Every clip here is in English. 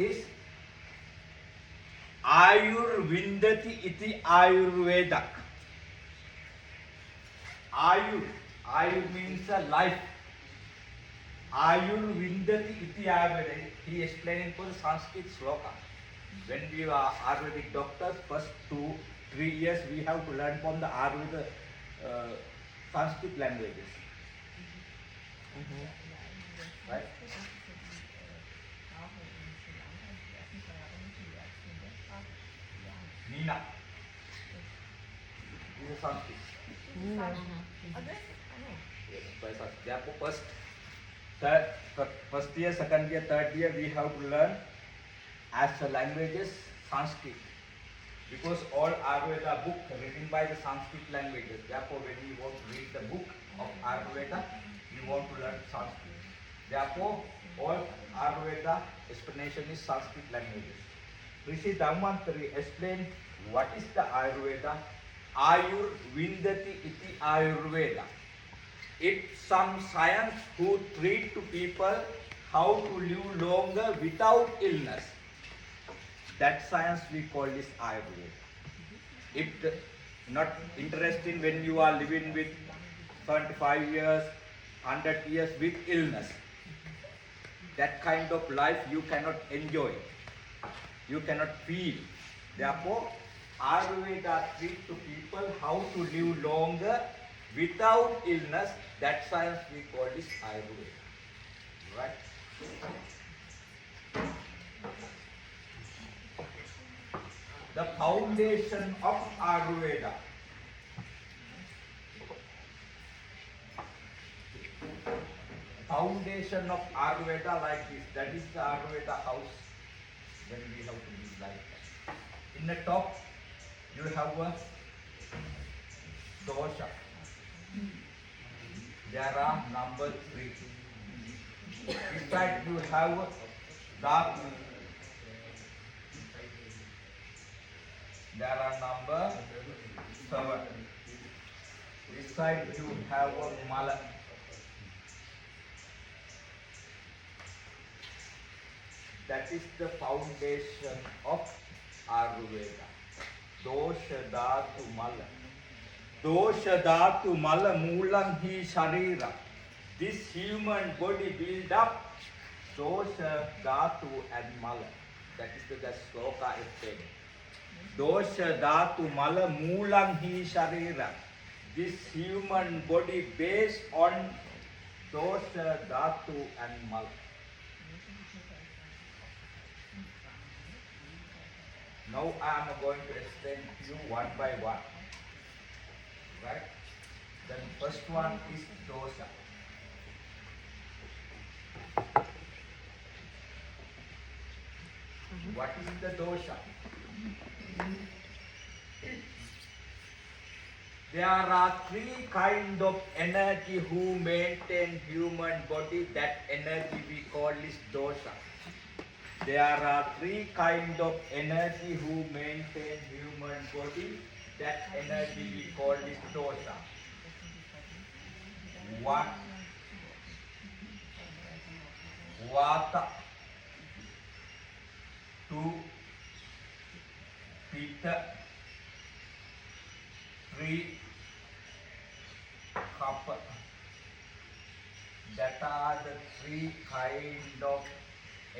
is Ayurvindati iti Ayurveda. Ayur means a life. Ayurvindati iti Ayurveda. He explaining for the Sanskrit sloka. When we are Ayurvedic doctors, first 2-3 years we have to learn from the Ayurveda Sanskrit languages. Right? Nina. This is Sanskrit. Yes, by Sanskrit. Therefore, first year, second year, third year, we have to learn as the languages Sanskrit. Because all Ayurveda book written by the Sanskrit languages. Therefore, when we want to read the book of Ayurveda, we want to learn Sanskrit. Therefore, all Ayurveda explanation is Sanskrit languages. Rishi Dhamantari explained what is the Ayurveda. Ayurvindati iti Ayurveda. It's some science who treat to people how to live longer without illness. That science we call this Ayurveda. If not interesting when you are living with 75 years, 100 years with illness, that kind of life you cannot enjoy. You cannot feel. Therefore, Ayurveda treats to people how to live longer without illness. That science we call this Ayurveda. Right? The foundation of Ayurveda. Foundation of Ayurveda like this. That is the Ayurveda house. Then we have to be like that. In the top, you have a dosha. There are number 3. Inside you have dhatu. There are number 7. This side you have a mala. That is the foundation of Ayurveda. Dosha dhatu mala. Dosha dhatu mala moolam hi sharira. This human body build up dosha dhatu and mala. That is the sloka explained. Dosha dhatu mala moolam hi sharira. This human body based on dosha dhatu and mala. Now I am going to explain to you one by one. Right? Then first one is dosha. What is the dosha? There are 3 kinds of energy who maintain human body. That energy we call is dosha. There are 3 kinds of energy who maintain human body. That energy we call is dosha. 1. Vata. 2. Pitta. 3. Kapha. That are the 3 kinds of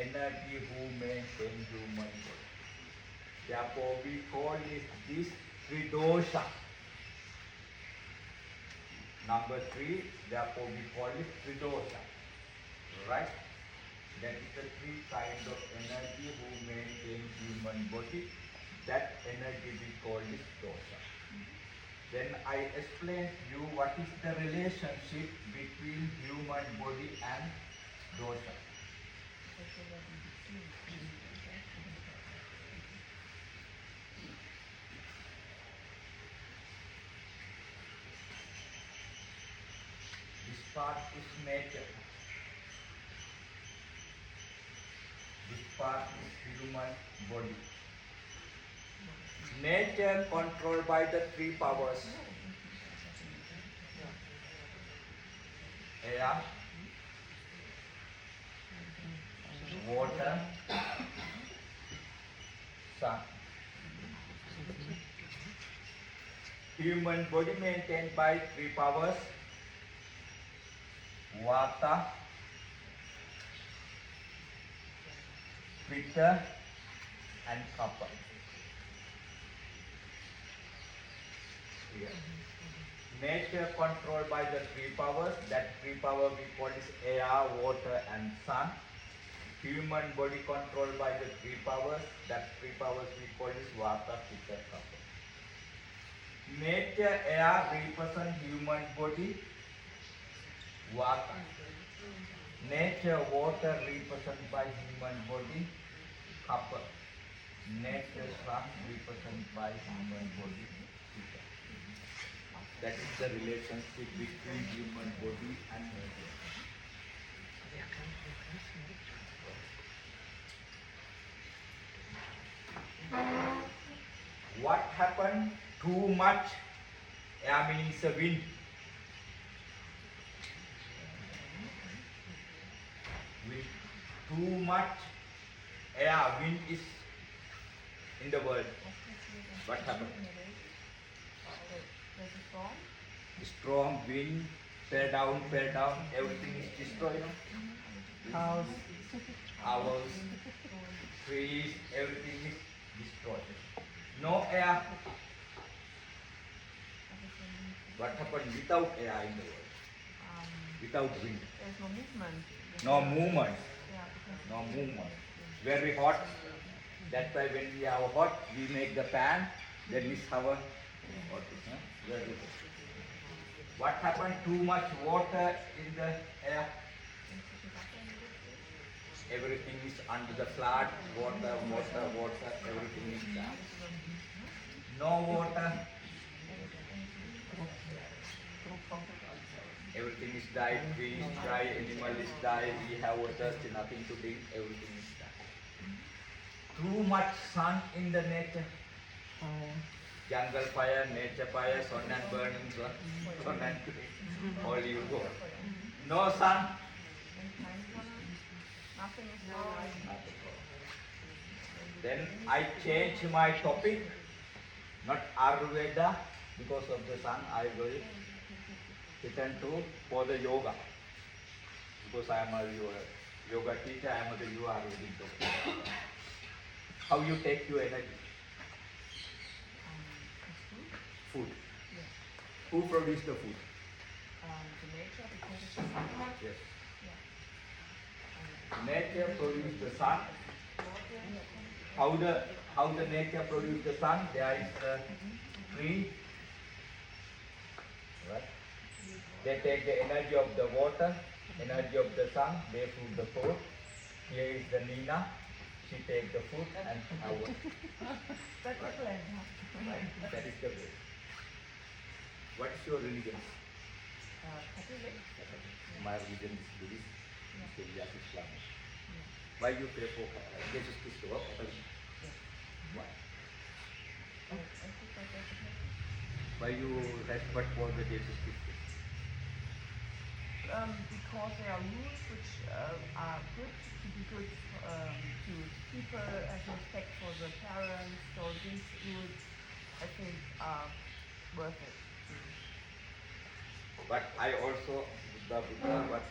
energy who maintain human body. Therefore, we call this Tridosha. Number 3, therefore we call it Tridosha. Right? That is the 3 kinds of energy who maintain human body. That energy we call it dosha. Then I explain to you what is the relationship between human body and dosha. This part is nature. This part is human body. Nature controlled by the 3 powers. Air, water sun. Human body maintained by three powers: Vata, Pitta, and Kapha. Here. Nature controlled by the three powers. That three power we call is air, water, and sun. Human body controlled by the three powers. That three powers we call is Vata, Pitta, Kapha. Nature air represent human body, Vata. Nature water represent by human body, Kapha. Nature sun represent by human body, Pitta. That is the relationship between human body and nature. What happened? Too much air means wind. With too much air, wind is in the world. What happened? There's a storm. Strong wind, fell down, everything is destroyed. House, houses, trees, everything is destroyed. No air. What happened without air in the world? Without wind. There's no movement. No movement. Yeah, because No movement. Very hot. That's why when we are hot, we make the fan. Then we shower. Very good. What happened? Too much water in the air. Everything is under the flood. Water, everything is down. No water. Everything is died. Trees die, animals die. We have water, nothing to drink. Everything is died. Too much sun in the nature. Jungle fire, nature fire, sun and burning, sun and all you go. No sun. nothing is growing. Then I change my topic, not Ayurveda, because of the sun. I will return to for the yoga, because I am a yoga teacher. I am a Ayurvedic doctor. How you take your energy? Food. Yes. Who produced the food? The nature, because it's just sunlight. Yes. Yeah. Nature produced the sun. How the nature produced the sun? There is a tree. Right? They take the energy of the water, energy of the sun. They food the food. Here is the Nina. She takes the food and our. That's the plan. Right? That is the way. What is your religion? Catholic. My religion is Buddhist. Syria is Islam. Why you pray for Jesus Christ? Why? Why you respect for the Jesus Christ? Because there are rules which are good to be good to people and respect for the parents. So these rules, I think, are worth it. But I also Buddha, but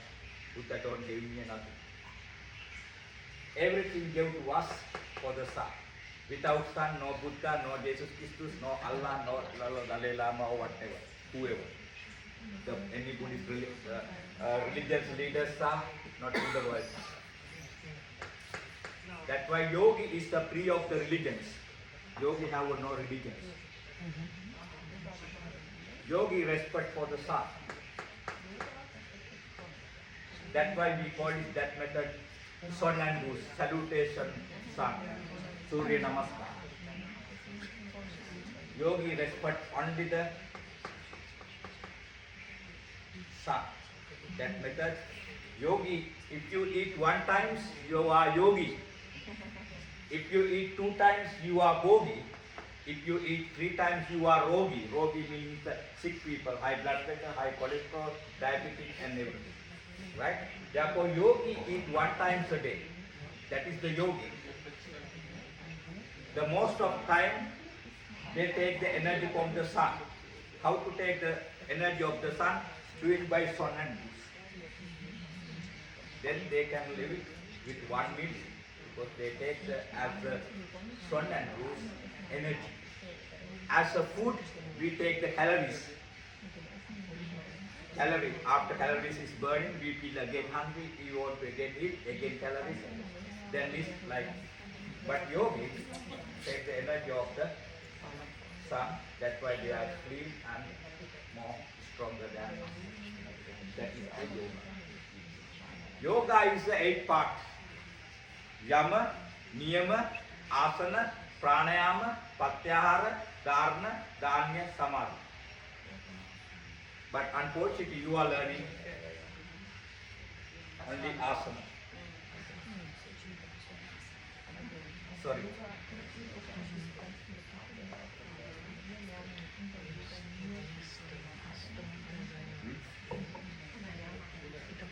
Buddha don't give me nothing. Everything gave to us for the sun. Without sun, no Buddha, no Jesus Christ, no Allah, no Dalai Lama or whatever, whoever. Any Buddhist religious leaders are not in the world. That's why yogi is the pre of the religions. Yogi have no religions. Yogi respect for the sun. That's why we call it that method sun and goose, salutation sun, Surya Namaskar. Yogi respect only the sun. That method, yogi, if you eat one times, you are yogi. If you eat two times, you are bogi. If you eat three times, you are rogi. Rogi means sick people, high blood pressure, high cholesterol, diabetes and everything. Right? Therefore, yogi eat one time a day. That is the yogi. The most of time they take the energy from the sun. How to take the energy of the sun? Do it by sun and moon. Then they can live it with 1 meal because they take as the sun and moon energy. As a food, we take the calories. Calories. After calories is burning, we feel again hungry. We want to again eat, again calories. Then it's like, but yogis take the energy of the sun. That's why they are clean and more stronger than us. That is the yoga. Yoga is the 8 part. Yama, Niyama, Asana, Pranayama, Pratyahara, Dharana, Dhanya, Samadhi. But unfortunately you are learning only asana. Sorry.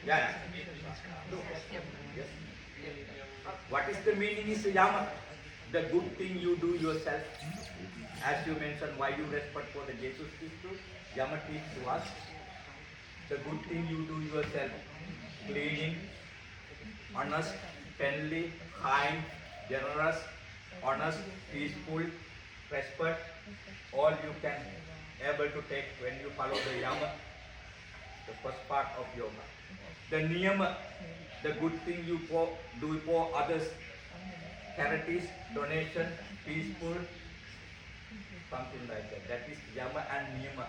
Yeah. Yes. What is the meaning is yama? The good thing you do yourself. As you mentioned, why you respect for the Jesus Christ, yama teach to us. The good thing you do yourself. Cleaning, honest, friendly, kind, generous, honest, peaceful, respect. All you can able to take when you follow the yama, the first part of yoga. The niyama, the good thing you do for others, charities, donation, peaceful, something like that. That is yama and niyama.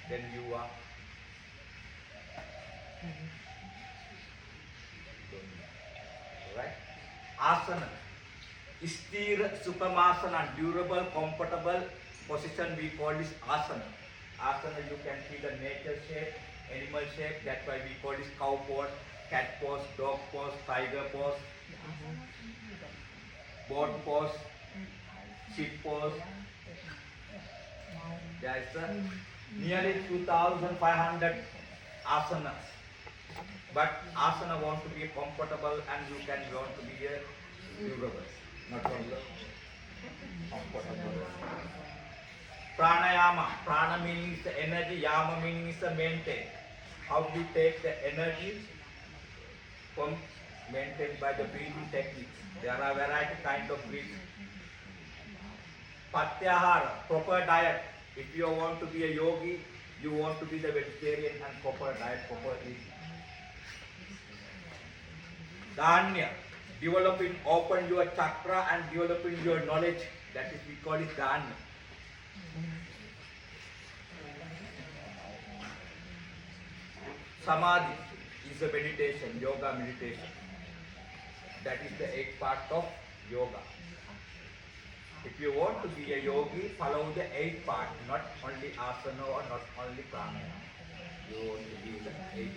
Then you are. Right? Asana. Sthira, sukamasana, durable, comfortable position we call this asana. Asana you can see the nature shape, animal shape, that's why we call this cow pose, cat pose, dog pose, tiger pose, boat pose, sheep pose. There is nearly 2,500 asanas. But asana want to be comfortable and you can want to be durable, not only comfortable. Pranayama. Prana meaning is the energy, yama meaning is the maintain. How we take the energy from maintained by the breathing techniques. There are variety kind of breathing. Pratyahara, proper diet. If you want to be a yogi, you want to be the vegetarian and proper diet, proper eating. Dhanya, developing, open your chakra and developing your knowledge. That is, we call it dhanya. Samadhi is a meditation, yoga meditation. That is the 8th part of yoga. If you want to be a yogi, follow the 8th part, not only asana or not only pranayama. You want to be the 8th.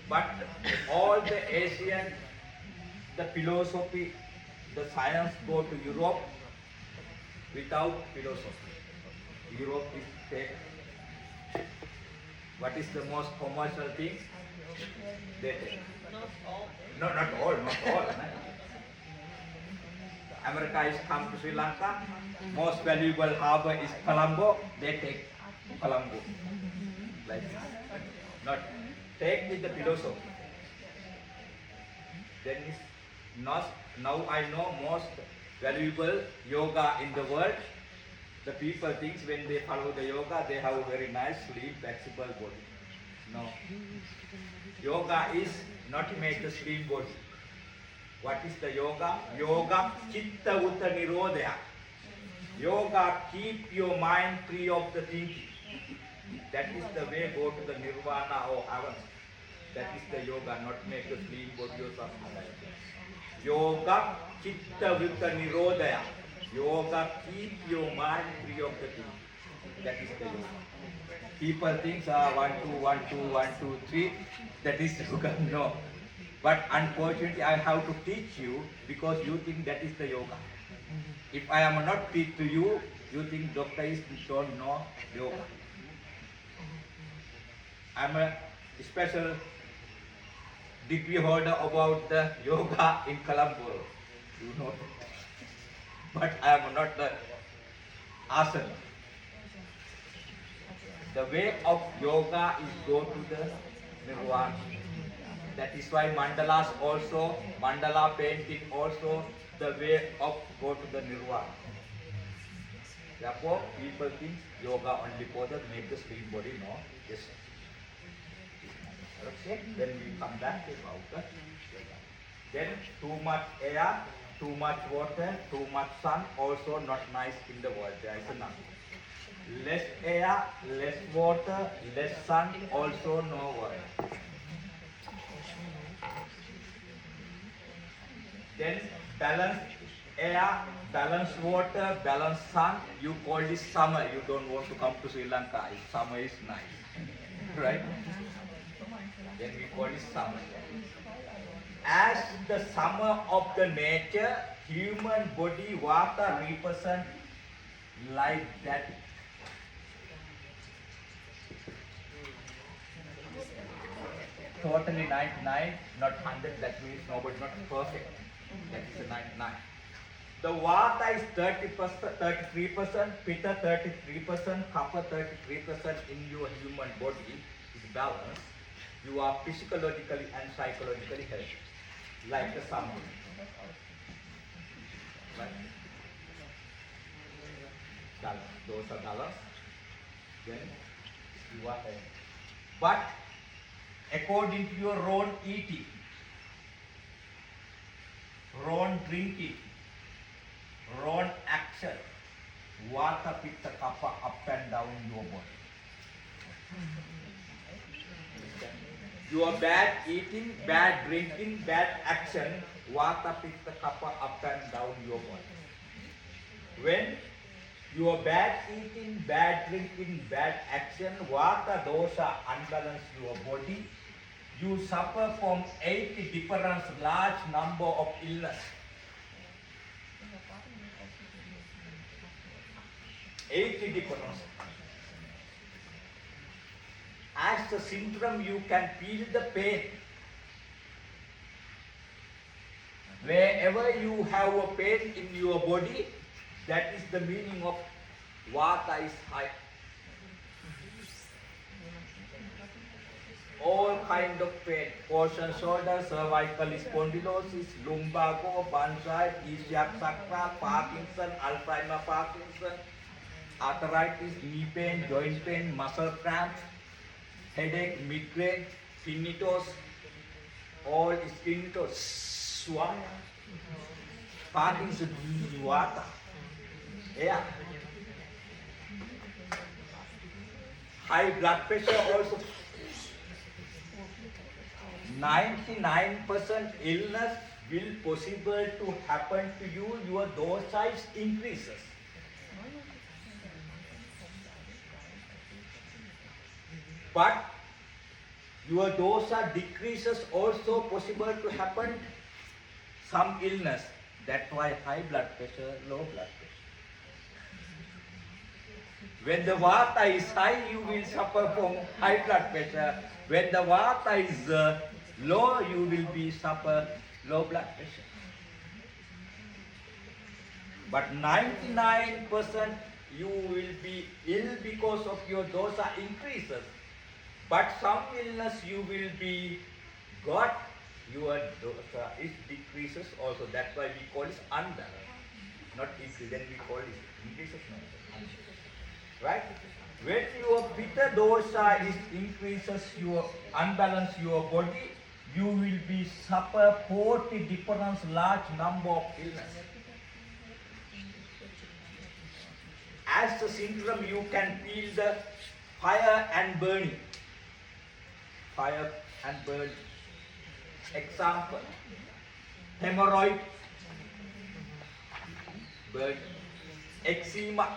But all the Asian, the philosophy, the science go to Europe without philosophy. Europe is take. What is the most commercial thing? They take. No, not all, not all. America is come to Sri Lanka. Most valuable harbor is Colombo. They take Colombo. Like this. Not take with the philosophy. Then is not, now I know most valuable yoga in the world. The people think when they follow the yoga, they have a very nice, slim, flexible body. No. Yoga is not to make the slim body. What is the yoga? Yoga chitta uta nirodhaya. Yoga keep your mind free of the thinking. That is the way go to the nirvana or heaven. That is the yoga, not make a slim body or something like that. Yoga chitta uta nirodhaya. Yoga keep your mind free of the thinking. That is the yoga. People think 1, 2, 1, 2, 1, 2, 3. That is yoga. No. But unfortunately, I have to teach you because you think that is the yoga. If I am not teach to you, you think doctor is don't know yoga. I am a special degree holder about the yoga in Colombo. You know that. but I am not the asana. The way of yoga is go to the nirvana. That is why mandalas also, mandala painting also, the way of go to the nirvana. Therefore, people think yoga only for the make the slim body. No, yes. Okay, then we come back about the yoga. Then too much air, too much water, too much sun also not nice in the world. There is none. Less air, less water, less sun also no world. Then balance air, balance water, balance sun. You call this summer. You don't want to come to Sri Lanka. Summer is nice, right? Then we call it summer. As the summer of the nature, human body vata represent like that. Totally 99, not 100. That means nobody not perfect. That is a 99. The vata is 30%, 33%, pitta 33%, kapha 33% in your human body is balanced. You are physiologically and psychologically healthy, like the summer. Right? Balance. Those are balanced. Then you are healthy. But according to your own eating, own drinking, own action, vata, pitta, kapha up and down your body. Your bad eating, bad drinking, bad action, vata, pitta, kapha up and down your body. When your bad eating, bad drinking, bad action, vata, dosha unbalance your body, you suffer from 80 different large number of illness. 80 difference. As the syndrome, you can feel the pain. Wherever you have a pain in your body, that is the meaning of vata is high. All kind of pain, portion shoulder, cervical spondylosis, lumbago, bonsai, ischiac chakra, Parkinson, Alzheimer, Parkinson, arthritis, knee pain, joint pain, muscle cramps, headache, migraine, tinnitus, all tinnitus, swam, Parkinson, vata, yeah. High blood pressure also. 99% illness will possible to happen to you, your dosha increases. But your dosha decreases also possible to happen some illness. That's why high blood pressure, low blood pressure. When the vata is high, you will suffer from high blood pressure. When the vata is low, you will be suffer low blood pressure. But 99% you will be ill because of your dosha increases. But some illness you will be got, your dosha is decreases also. That's why we call it unbalance, not increase. Then we call it increases, not right? When your pitta dosha is increases, your unbalance your body, you will be suffer 40 different large number of illness. As the syndrome, you can feel the fire and burning. Fire and burning. Example, hemorrhoid, burning, eczema,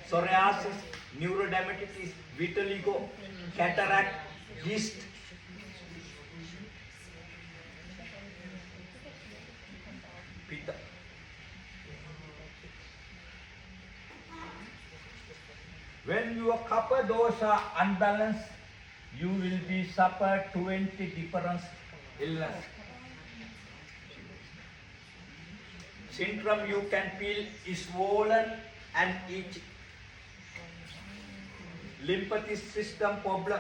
psoriasis, neurodermatitis, vitiligo, cataract, yeast. Pitta. When your kapha dosha unbalanced, you will be suffer 20 different illness. syndrome you can feel is swollen and itchy. Lymphatic system problem,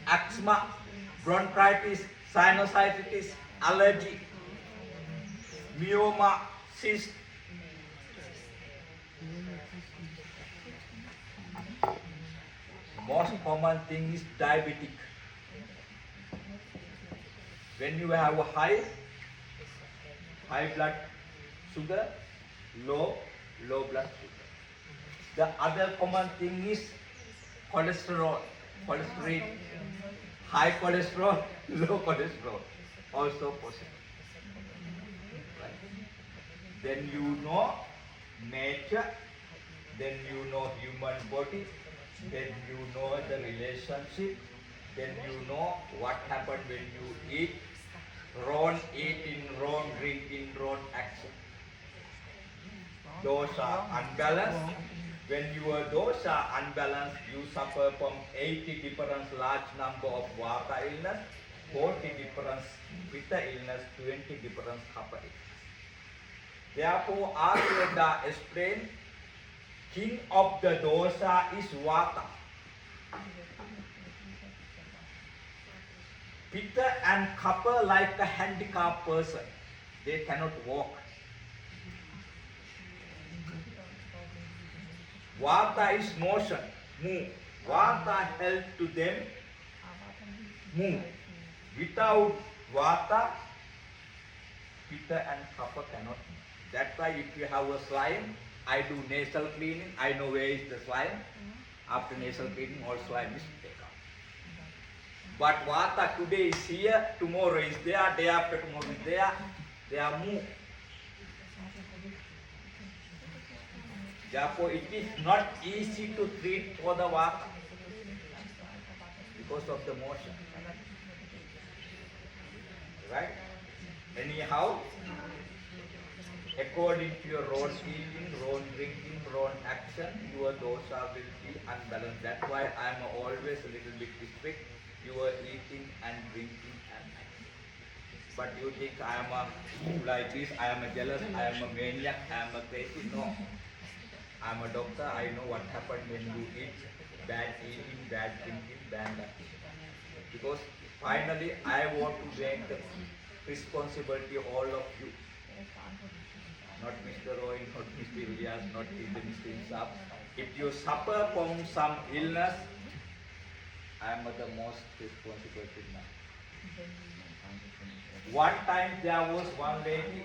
asthma, bronchitis, sinusitis, allergy, myoma, cyst. Most common thing is diabetic. When you have a high blood sugar, low blood sugar. The other common thing is cholesterol, high cholesterol, low cholesterol, also possible. Right? Then you know nature, then you know human body, then you know the relationship, then you know what happened when you eat, wrong eating, wrong drinking, wrong action. Dosa unbalanced. When your dosa unbalanced, you suffer from 80 different large number of vata illness, 40 different pitta illness, 20 different kapha illness. Therefore, Ayurveda explain, king of the dosa is vata. Pitta and kapha like a handicapped person. They cannot walk. Vata is motion, move. Vata help to them move. Without vata, pitta and kapha cannot move. That's why if you have a slime, I do nasal cleaning, I know where is the slime. After nasal cleaning, all slime is taken out. But vata today is here, tomorrow is there, day after tomorrow is there. They are moved. Therefore, it is not easy to treat for the vata because of the motion. Right? Anyhow, according to your wrong eating, wrong drinking, wrong action, your dosa will be unbalanced. That's why I am always a little bit strict. You are eating and drinking and acting. But you think I am like this, I am a jealous, I am a maniac, I am a crazy. No. I am a doctor, I know what happens when you eat, bad eating, bad drinking, bad acting. Because finally I want to make the responsibility all of you. Not Mr. Roy, not Mr. Ilyas, not even Mr. Insaf. If you suffer from some illness, I am the most responsible now. One time there was one lady.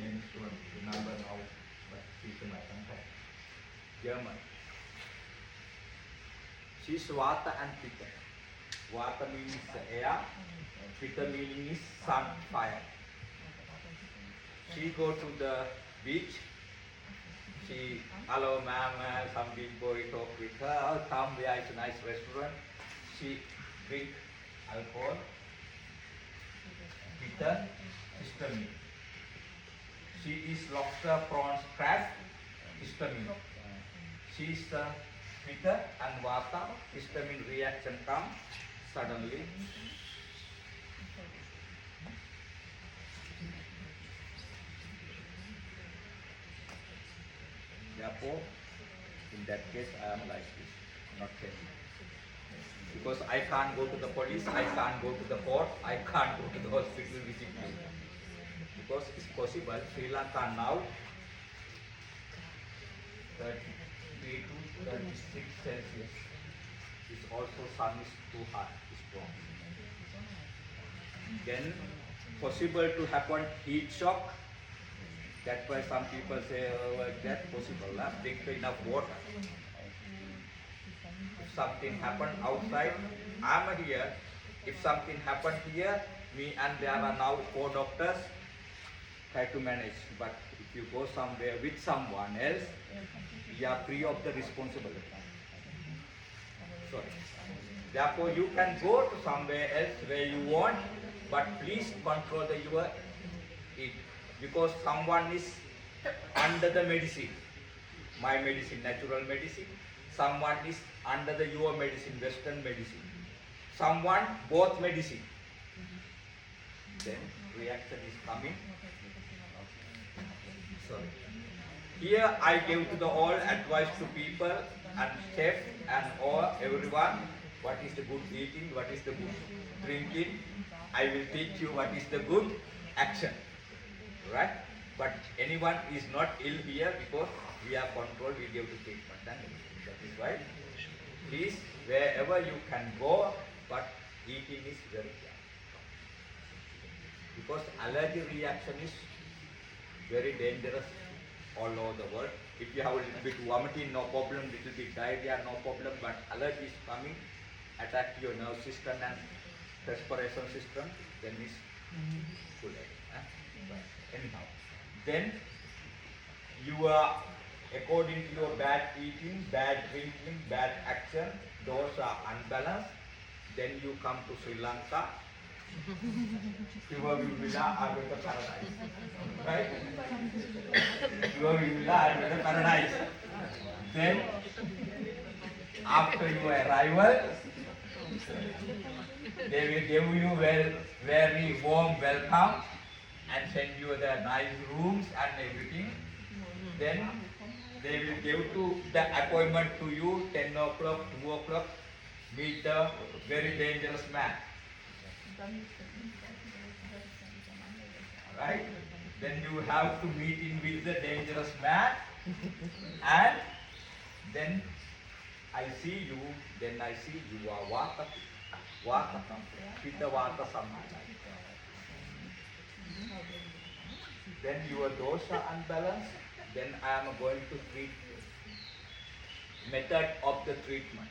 Names don't remember now, but she's in my contact. German. She's Vata and Pitta. Vata means air, Pitta meaning is sun, fire. She go to the beach. She, hello ma'am, some big boy talk with her. Oh, come, there is a nice restaurant. She drink alcohol. Pitta, histamine. She is lobster, prawns, crab, histamine. She is Pitta and Vata, histamine reaction comes suddenly. Therefore, in that case, I am like this, not telling. Because I can't go to the police, I can't go to the court, I can't go to the hospital visit you. Because it's possible, Sri Lanka now, 33 to 36 Celsius. It's also sun is too hot, it's strong. Then possible to happen heat shock. That's why some people say, oh, that's possible, drink enough water. If something happened outside, I'm here. If something happened here, me and there are now 4 doctors, try to manage. But if you go somewhere with someone else, you are free of the responsibility. Sorry. Therefore, you can go to somewhere else where you want, but please control your eat. Because someone is under the medicine, my medicine, natural medicine. Someone is under your medicine, Western medicine. someone both medicine, then reaction is coming. Sorry. Here I give to the all advice to people and chef and all everyone what is the good eating, what is the good drinking. I will teach you what is the good action, right? But anyone is not ill here because we are controlled, we give to treatment. And that is why please wherever you can go, but eating is very careful. Because allergy reaction is very dangerous all over the world. If you have a little bit vomiting, no problem, little bit diarrhea, no problem, but allergy is coming, attack your nerve system and respiration system, then it's full headache. But anyhow, then you are, according to your bad eating, bad drinking, bad action, those are unbalanced, then you come to Sri Lanka, your villa are with the paradise. Right? Your villa are with the paradise. Then, after your arrival, they will give you very warm welcome and send you the nice rooms and everything. Then they will give to the appointment to you 10 o'clock, 2 o'clock, meet the very dangerous man. Right? Then you have to meet in with the dangerous man and then I see you, then I see you are Vata Pitta Vata Samhita. Then your dosha unbalanced, then I am going to treat you. Method of the treatment.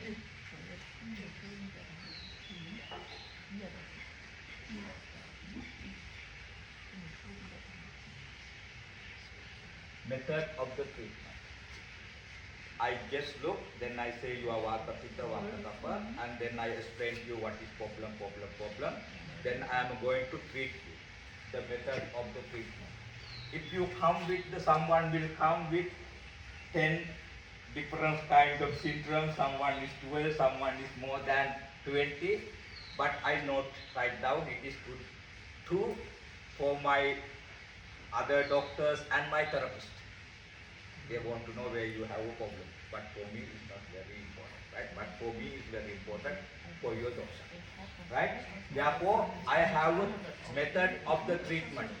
Method of the treatment. I just look, then I say you are Vata Pitta, Vata Kapha, and then I explain to you what is problem. Then I am going to treat you. The method of the treatment. If you come with someone will come with 10 different kinds of syndromes, someone is 12, someone is more than 20, but I note write down, it is good too for my other doctors and my therapist. They want to know where you have a problem, but for me it's not very important, right? But for me it's very important for your doctor, right? Therefore, I have a method of the treatment.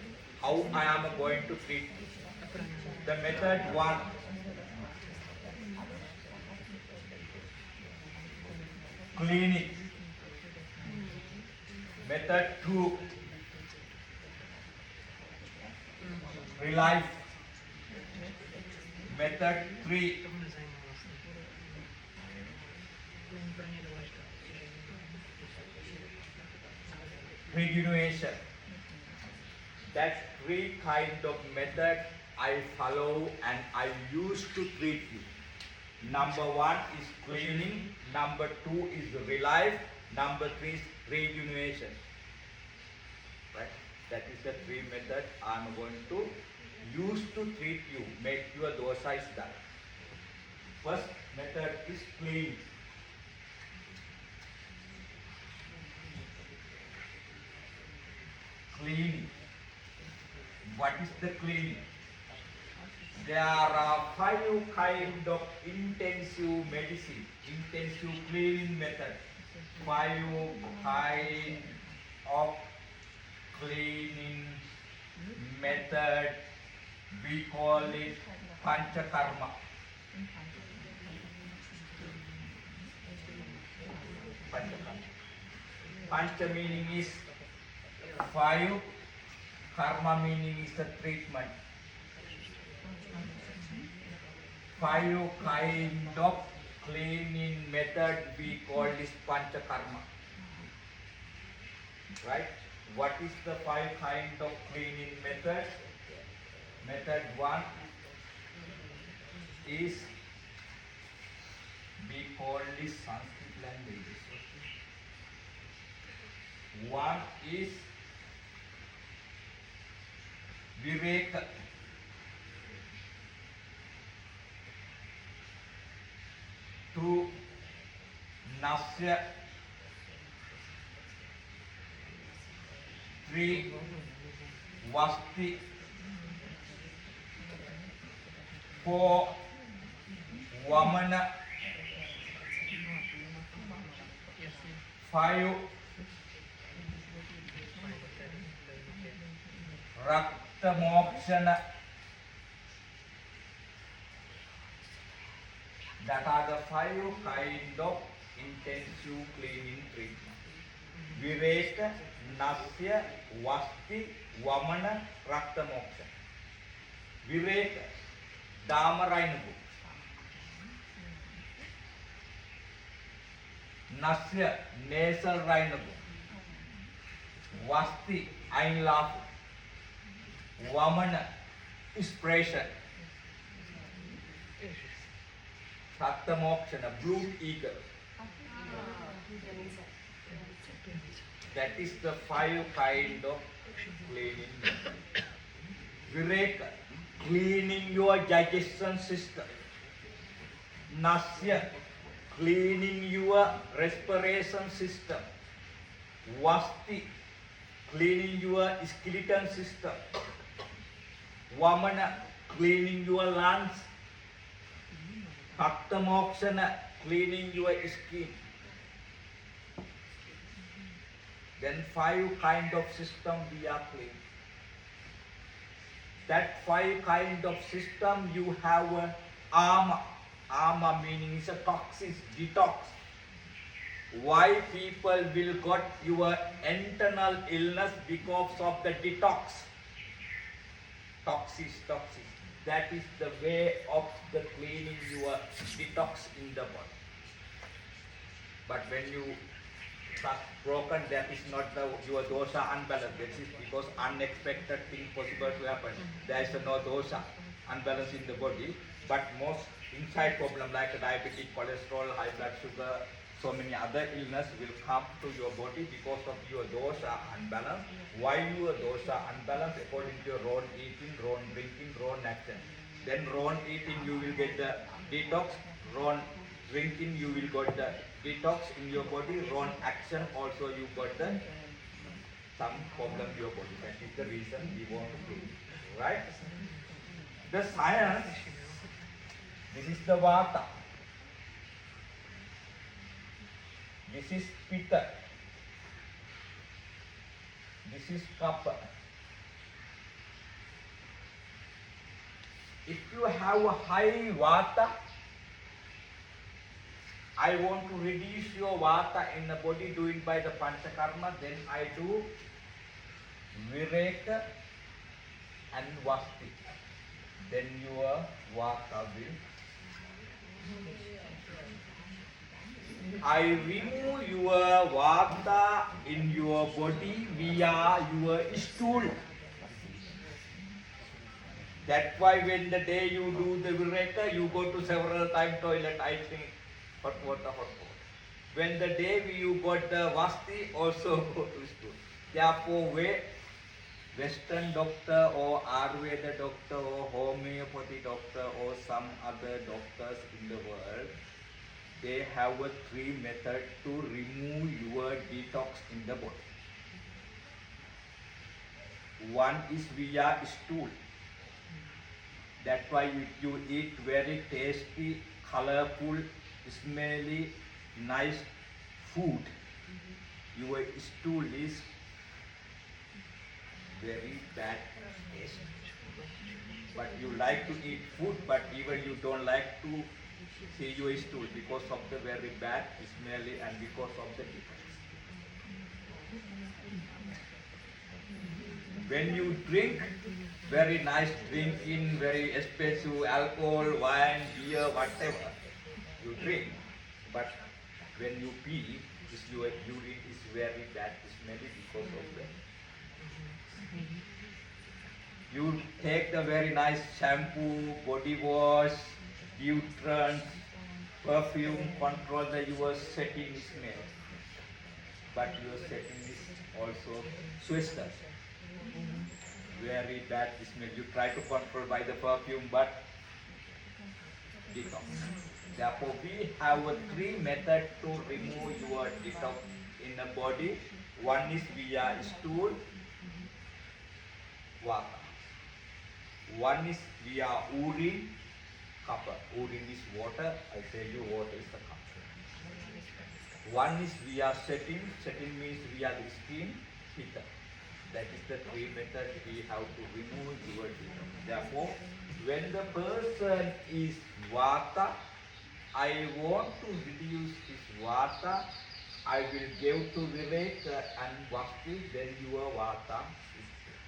How I am going to treat you. The method 1. Cleaning. Method 2. Relief. Method 3. Rejuvenation. That 3 kind of method I follow and I use to treat you. Number 1 is cleaning, number 2 is relief, number 3 is rejuvenation. Right? That is the 3 methods I am going to use to treat you, make your dosha is done. First method is cleaning. Cleaning. What is the cleaning? There are 5 kinds of intensive medicine, intensive cleaning method. 5 kinds of cleaning method. We call it panchakarma. Pancha meaning is 5, karma meaning is the treatment. 5 kind of cleaning method we call this panchakarma. Right? What is the 5 kind of cleaning method? Method 1 is, we call this Sanskrit language. 1 is Viveka. 2 Nasya. 3 Vasti, 4 Vamana, 5 Rakta Mokshana. That are the 5 kind of intensive cleaning treatment. Vireka, Nasya, Vasti, Vamana, Rakta Moksha. Vireka, Dama Rainabu. Nasya, nasal Rainabu. Vasti, Ainlafu. Vamana, expression. Rakta Mokshana, blue eagle. That is the 5 kind of cleaning. Vireka, cleaning your digestion system. Nasya, cleaning your respiration system. Vasti, cleaning your skeleton system. Vamana, cleaning your lungs. Rakta Mokshana, cleaning your skin. Then 5 kind of system we are cleaning. That 5 kind of system you have ama. Ama meaning is a toxin, detox. Why people will got your internal illness because of the detox? Toxins. That is the way of the cleaning your detox in the body. But when you start broken, that is not your dosha unbalance. That is because unexpected thing possible to happen. There is no dosha unbalance in the body. But most inside problem like diabetic, cholesterol, high blood sugar, so many other illness will come to your body because of your dosha unbalance. Why your dosha unbalance? According to your wrong eating, wrong drinking, wrong action. Then wrong eating you will get the detox, wrong drinking you will get the detox in your body, wrong action also you got the some problem in your body. That is the reason we want to do it. Right? The science, this is the vata. This is pitta. This is kapha. If you have a high vata, I want to reduce your vata in the body doing by the panchakarma, then I do vireka and vasti. Then your vata will. I remove your vata in your body via your stool. That's why when the day you do the vireka, you go to several times toilet, I think hot water. When the day you got the vasti, also go to stool. Therefore, Western doctor or Ayurveda doctor or homeopathy doctor or some other doctors in the world, they have a 3 methods to remove your detox in the body. One is via stool. That's why you eat very tasty, colorful, smelly, nice food. Your stool is very bad taste. But you like to eat food, but even you don't like to see your stool because of the very bad, smelly, and because of the detox. When you drink, very nice drinking, very expensive alcohol, wine, beer, whatever you drink, but when you pee, your urine is very bad, smelly because of that. You take the very nice shampoo, body wash, deodorant, perfume, control your setting smell. But your setting is also twisted. Very bad smell. You try to control by the perfume, but detox. Therefore, we have 3 methods to remove your detox in the body. One is via stool, vata. One is via urine, kapha. Urine is water. I tell you water is the kapha. One is via setting. Setting means via the skin, pitta. That is the three methods we have to remove your pitta. Therefore, when the person is vata, I want to reduce his vata. I will give to Viveka and Vastu, then your vata is set.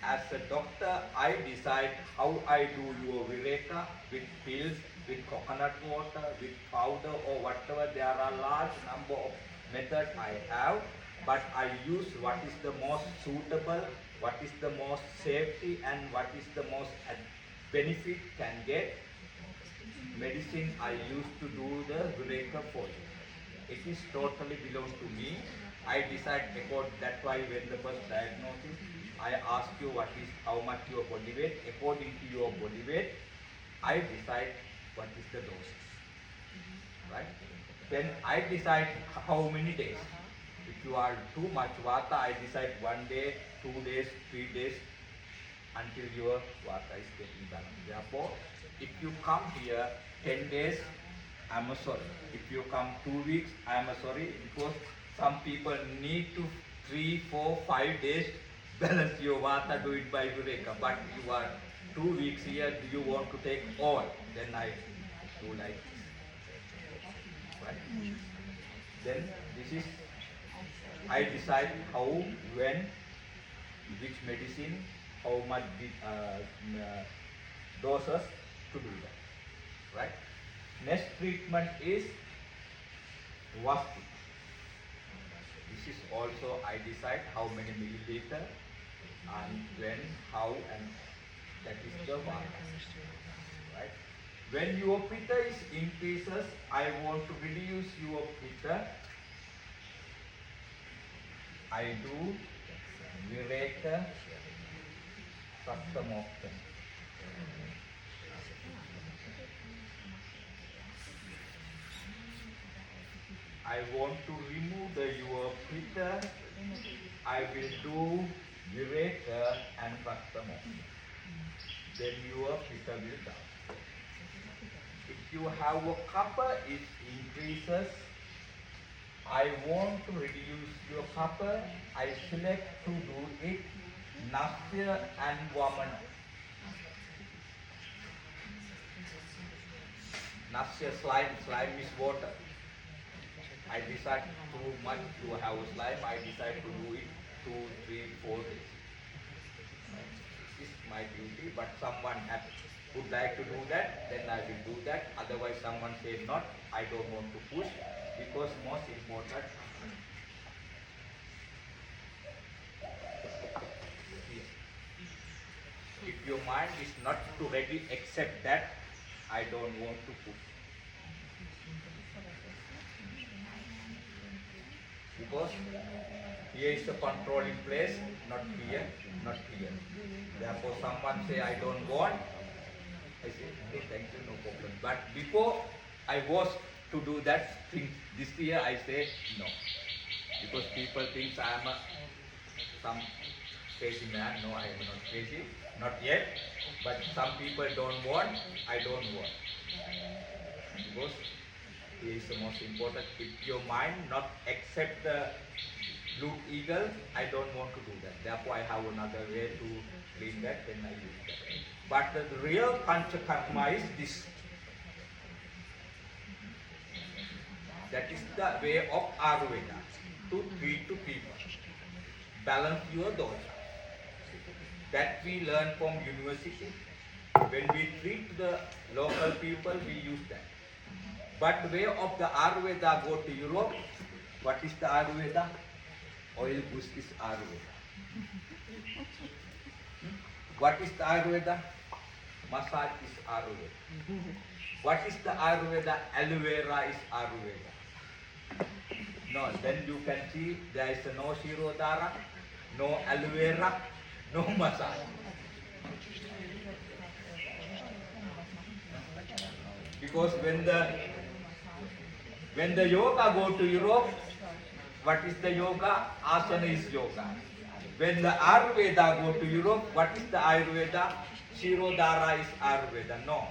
As a doctor, I decide how I do your Viveka with pills, with coconut water, with powder or whatever. There are a large number of methods I have, but I use what is the most suitable, what is the most safety, and what is the most benefit can get. Medicine I used to do the Viveka for you. It is totally belongs to me. I decide about that. Why when the first diagnosis, I ask you what is how much your body weight. According to your body weight, I decide what is the doses. Right? Then I decide how many days. If you are too much vata, I decide 1 day, 2 days, 3 days until your vata is getting balanced. Therefore, if you come here 10 days, I'm sorry. If you come 2 weeks, I'm sorry, because some people need to 3, 4, 5 days balance your vata, do it by Viveka. But you are 2 weeks here, do you want to take all? Then I do like this. Right? Then this is, I decide how, when, which medicine, how much doses to do that. Right? Next treatment is Vastu. This is also I decide how many milliliter and when, how, and that is the vata. Right? When your pitta is increases, I want to reduce your pitta. I do Viveka Sattamokta. I want to remove your pitta. I will do Viveka and Sattamokta. Then your pitta will down. If you have a kapha, it increases. I want to reduce your kapha. I select to do it Nasya and Vamana. Nasya slime is water. I decide too much to have slime. I decide to do it 2, 3, 4 days. This is my duty, but someone would like to do that, then I will do that. Otherwise, someone says not, I don't want to push, because most important. If your mind is not to ready accept that, I don't want to push. Because here is the controlling place, not here, not here. Therefore, someone say I don't want. I say, okay, thank you, no problem. But before I was to do that thing this year, I say no. Because people think I am some crazy man. No, I am not crazy, not yet. But some people don't want, I don't want. Because it is the most important. If your mind not accept the blue eagle, I don't want to do that. Therefore, I have another way to clean that, then I use that. But the real panchakarma is this. That is the way of Ayurveda, to treat to people. Balance your dosha. That we learn from university. When we treat the local people, we use that. But the way of the Ayurveda go to Europe, what is the Ayurveda? Oil bush is Ayurveda. What is the Ayurveda? Massage is Ayurveda. What is the Ayurveda? Aloe vera is Ayurveda. No, then you can see there is no Shirodhara, no aloe vera, no massage. Because when the yoga go to Europe, what is the yoga? Asana is yoga. When the Ayurveda go to Europe, what is the Ayurveda? Shirodhara is Ayurveda. No.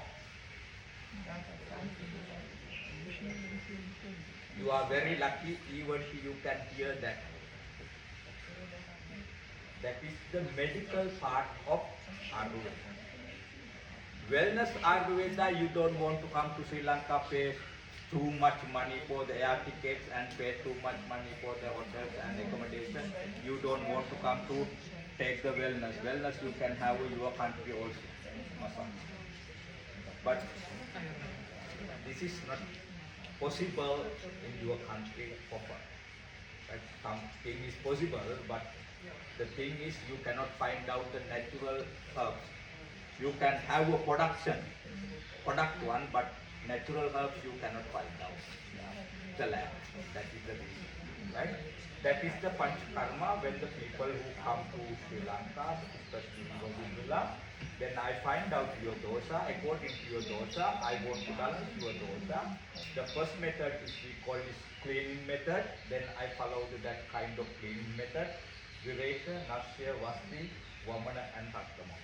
You are very lucky, even you can hear that. That is the medical part of Ayurveda. Wellness Ayurveda, you don't want to come to Sri Lanka, pay too much money for the air tickets and pay too much money for the hotels and accommodation. You don't want to come to take the wellness. Wellness you can have in your country also. Massage. But this is not possible in your country proper. Right? Something is possible, but the thing is you cannot find out the natural herbs. You can have a product one, but natural herbs you cannot find out. The lab, that is the reason, right? That is the panch karma. When the people who come to Sri Lanka, especially Vindula, then I find out your dosa. According to your dosa, I want to balance your dosa. The first method is we call this cleaning method. Then I follow that kind of cleaning method. Vireka, Nasya, Vasti, Vamana and Taktama.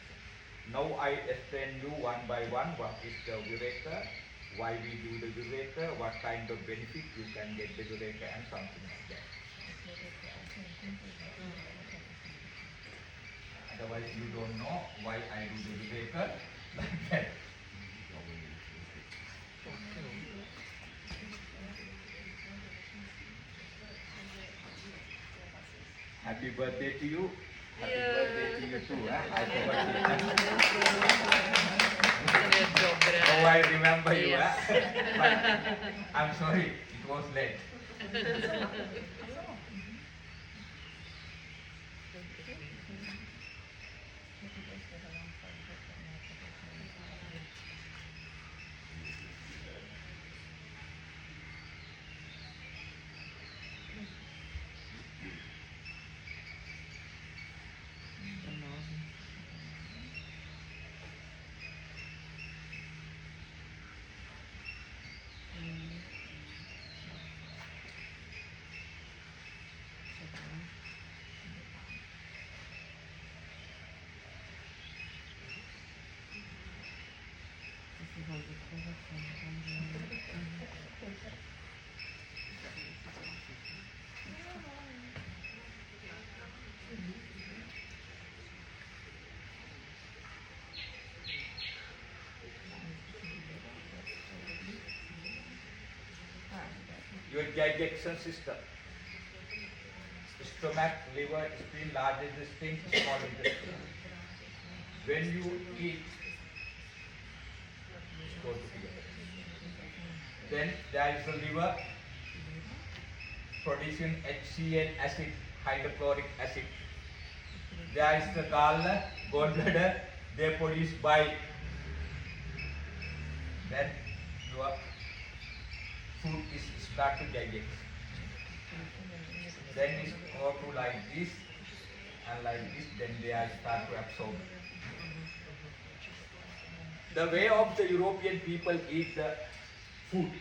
Now I explain you one by one what is the Vireka, why we do the Vireka, what kind of benefit you can get the Vireka and something like that. Otherwise you don't know why I do the Vireka like that. Happy birthday to you. Happy birthday to you too. Happy birthday. Oh, I remember you. Yes. But I'm sorry, it was late. Your digestion system. Stomach, liver, spleen, large intestine, small intestine. When you eat, go together. Then there is the liver producing HCl acid, hydrochloric acid. There is the gallbladder, they produce bile. Then your food is start to digest. Then it go to like this and like this, then they are start to absorb. The way of the European people eat the food.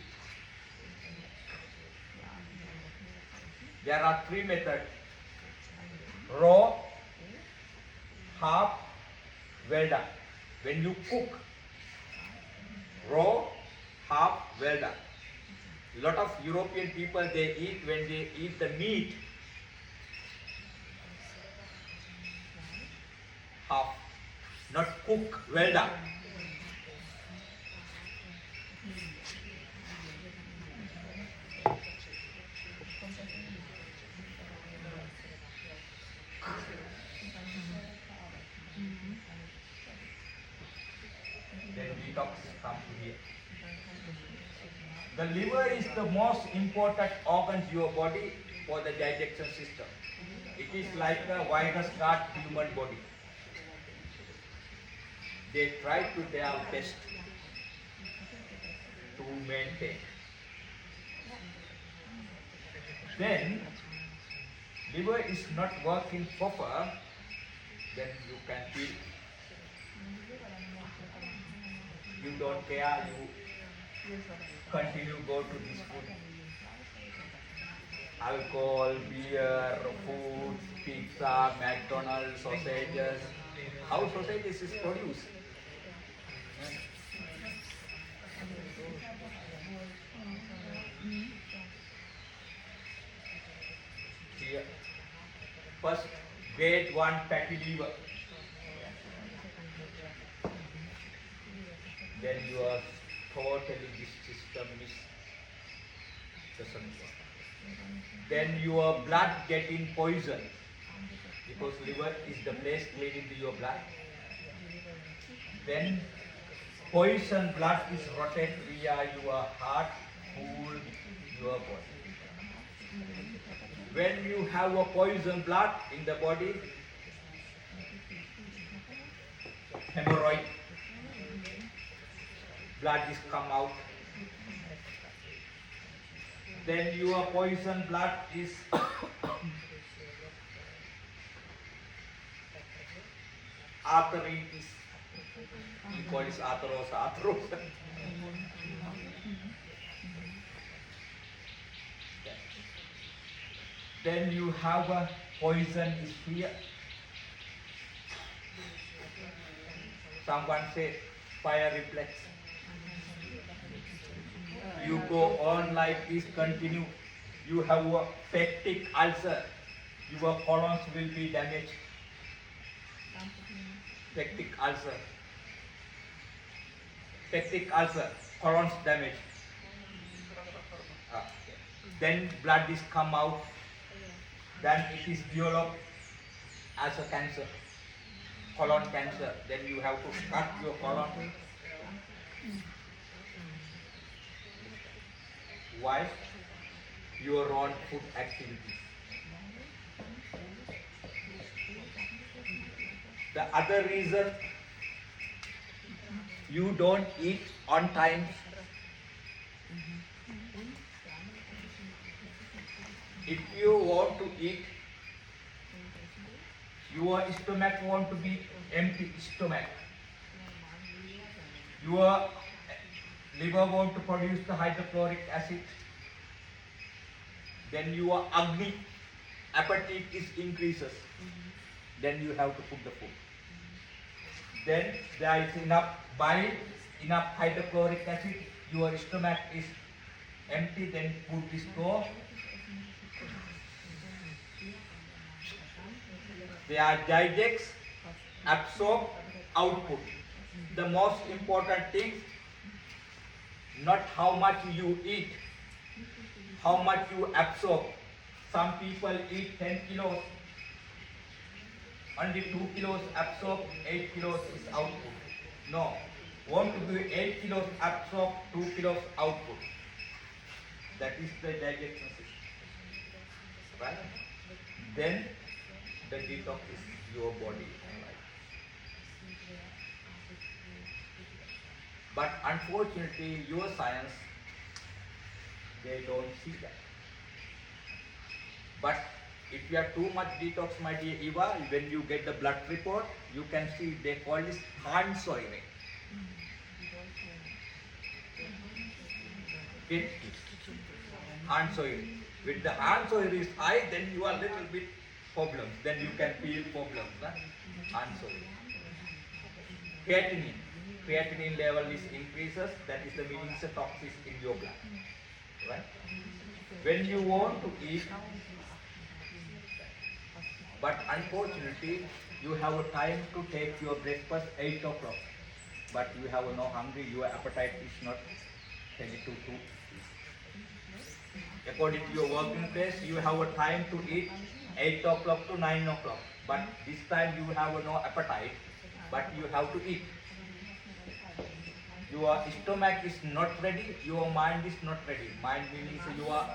There are three methods: raw, half, well done. When you cook, raw, half, well done. Lot of European people, they eat when they eat the meat, half, not cook, well done. Then detox comes to here. The liver is the most important organ in your body for the digestion system. It is like a virus guard human body. They try to their best to maintain. Then liver is not working proper, then you can feel you don't care, you continue go to this food. Alcohol, beer, food, pizza, McDonald's, sausages. How sausages is produced? Here. First, get one fatty liver. Then your totally this system is doesn't work. Then your blood getting poison because liver is the place cleaning to your blood. Then poison blood is rotate via your heart, cool your body. When you have a poison blood in the body, hemorrhoid, blood is come out. Then your poison blood is arthritis. You call it arthrosis. Then you have a poison is fear. Someone say fire reflex. You go on like this, continue. You have a peptic ulcer. Your colons will be damaged. Peptic ulcer. Peptic ulcer, colons damaged. Then blood is come out. Then it is developed as a cancer, colon cancer. Then you have to cut your colon. Why? Your own food activity. The other reason, you don't eat on time. If you want to eat, your stomach want to be empty stomach. Your liver want to produce the hydrochloric acid. Then your agni, appetite is increases. Then you have to put the food. Then there is enough bile, enough hydrochloric acid. Your stomach is empty. Then food is go. They are digest, absorb, output. The most important thing, not how much you eat, how much you absorb. Some people eat 10 kilos, only 2 kilos absorb, 8 kilos is output. No, want to do 8 kilos absorb, 2 kilos output. That is the digestion system. Right? Then the detox is your body. But unfortunately, your science, they don't see that. But if you have too much detox, my dear Eva, when you get the blood report, you can see they call this hand soiling. Get hand soiling. With the hand soil is high, then you are little bit problems. Then you can feel problems. Hand soil. Creatinine. Creatinine level is increases. That is the means of toxins in your blood. Right? When you want to eat, but unfortunately, you have a time to take your breakfast 8 o'clock. But you have no hungry, your appetite is not ready to eat. According to your working place, you have a time to eat 8 o'clock to 9 o'clock. But this time you have no appetite, but you have to eat. Your stomach is not ready, your mind is not ready. Mind means your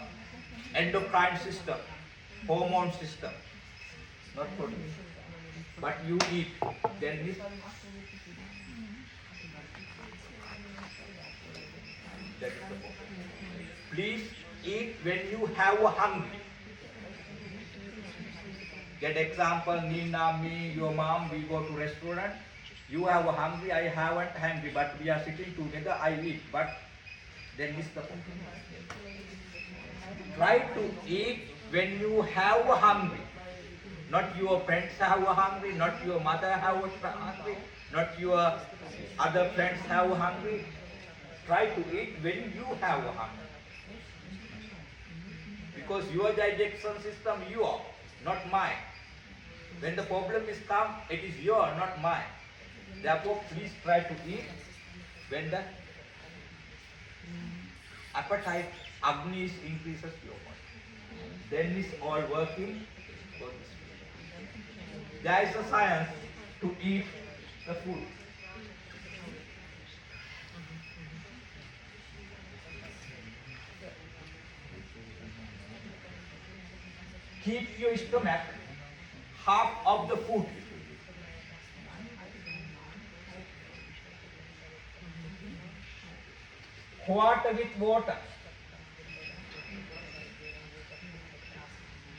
endocrine system, hormone system, not produced. But you eat, then this. That is the point. Please eat when you have a hungry. Get example, Nina, me, your mom, we go to restaurant. You have a hungry, I haven't hungry, but we are sitting together, I eat. But then this the point. Try to eat when you have a hungry. Not your friends have hungry, not your mother have hungry, not your other friends have hungry. Try to eat when you have hunger. Because your digestion system, your, not mine. When the problem is come, it is your, not mine. Therefore, please try to eat when the appetite, Agni increases your body. Then it's all working for this. There is a science to eat the food. Keep your stomach half of the food. Quarter with water.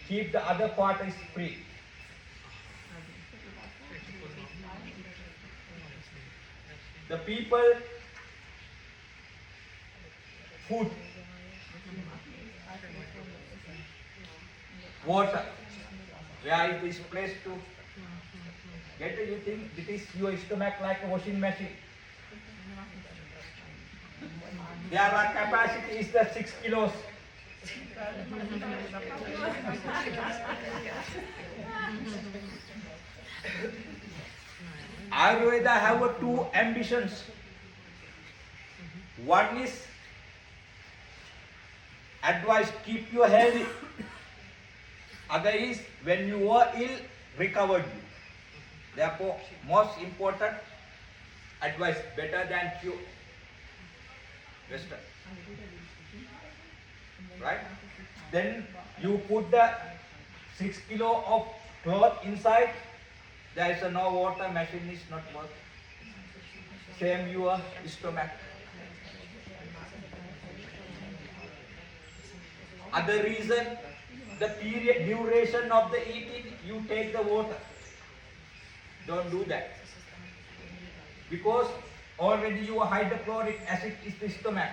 Keep the other part is free. The people, food, water, where it is placed to get it, you think it is your stomach like a washing machine. Their capacity is the 6 kilos. Ayurveda have two ambitions. One is advice, keep you healthy. Other is when you are ill, recover you. Therefore, most important advice, better than cure. Western. Right? Then you put the 6 kilo of cloth inside. There is no water, machine is not working. Same your stomach. Other reason, the period duration of the eating, you take the water. Don't do that. Because already your hydrochloric acid is the stomach.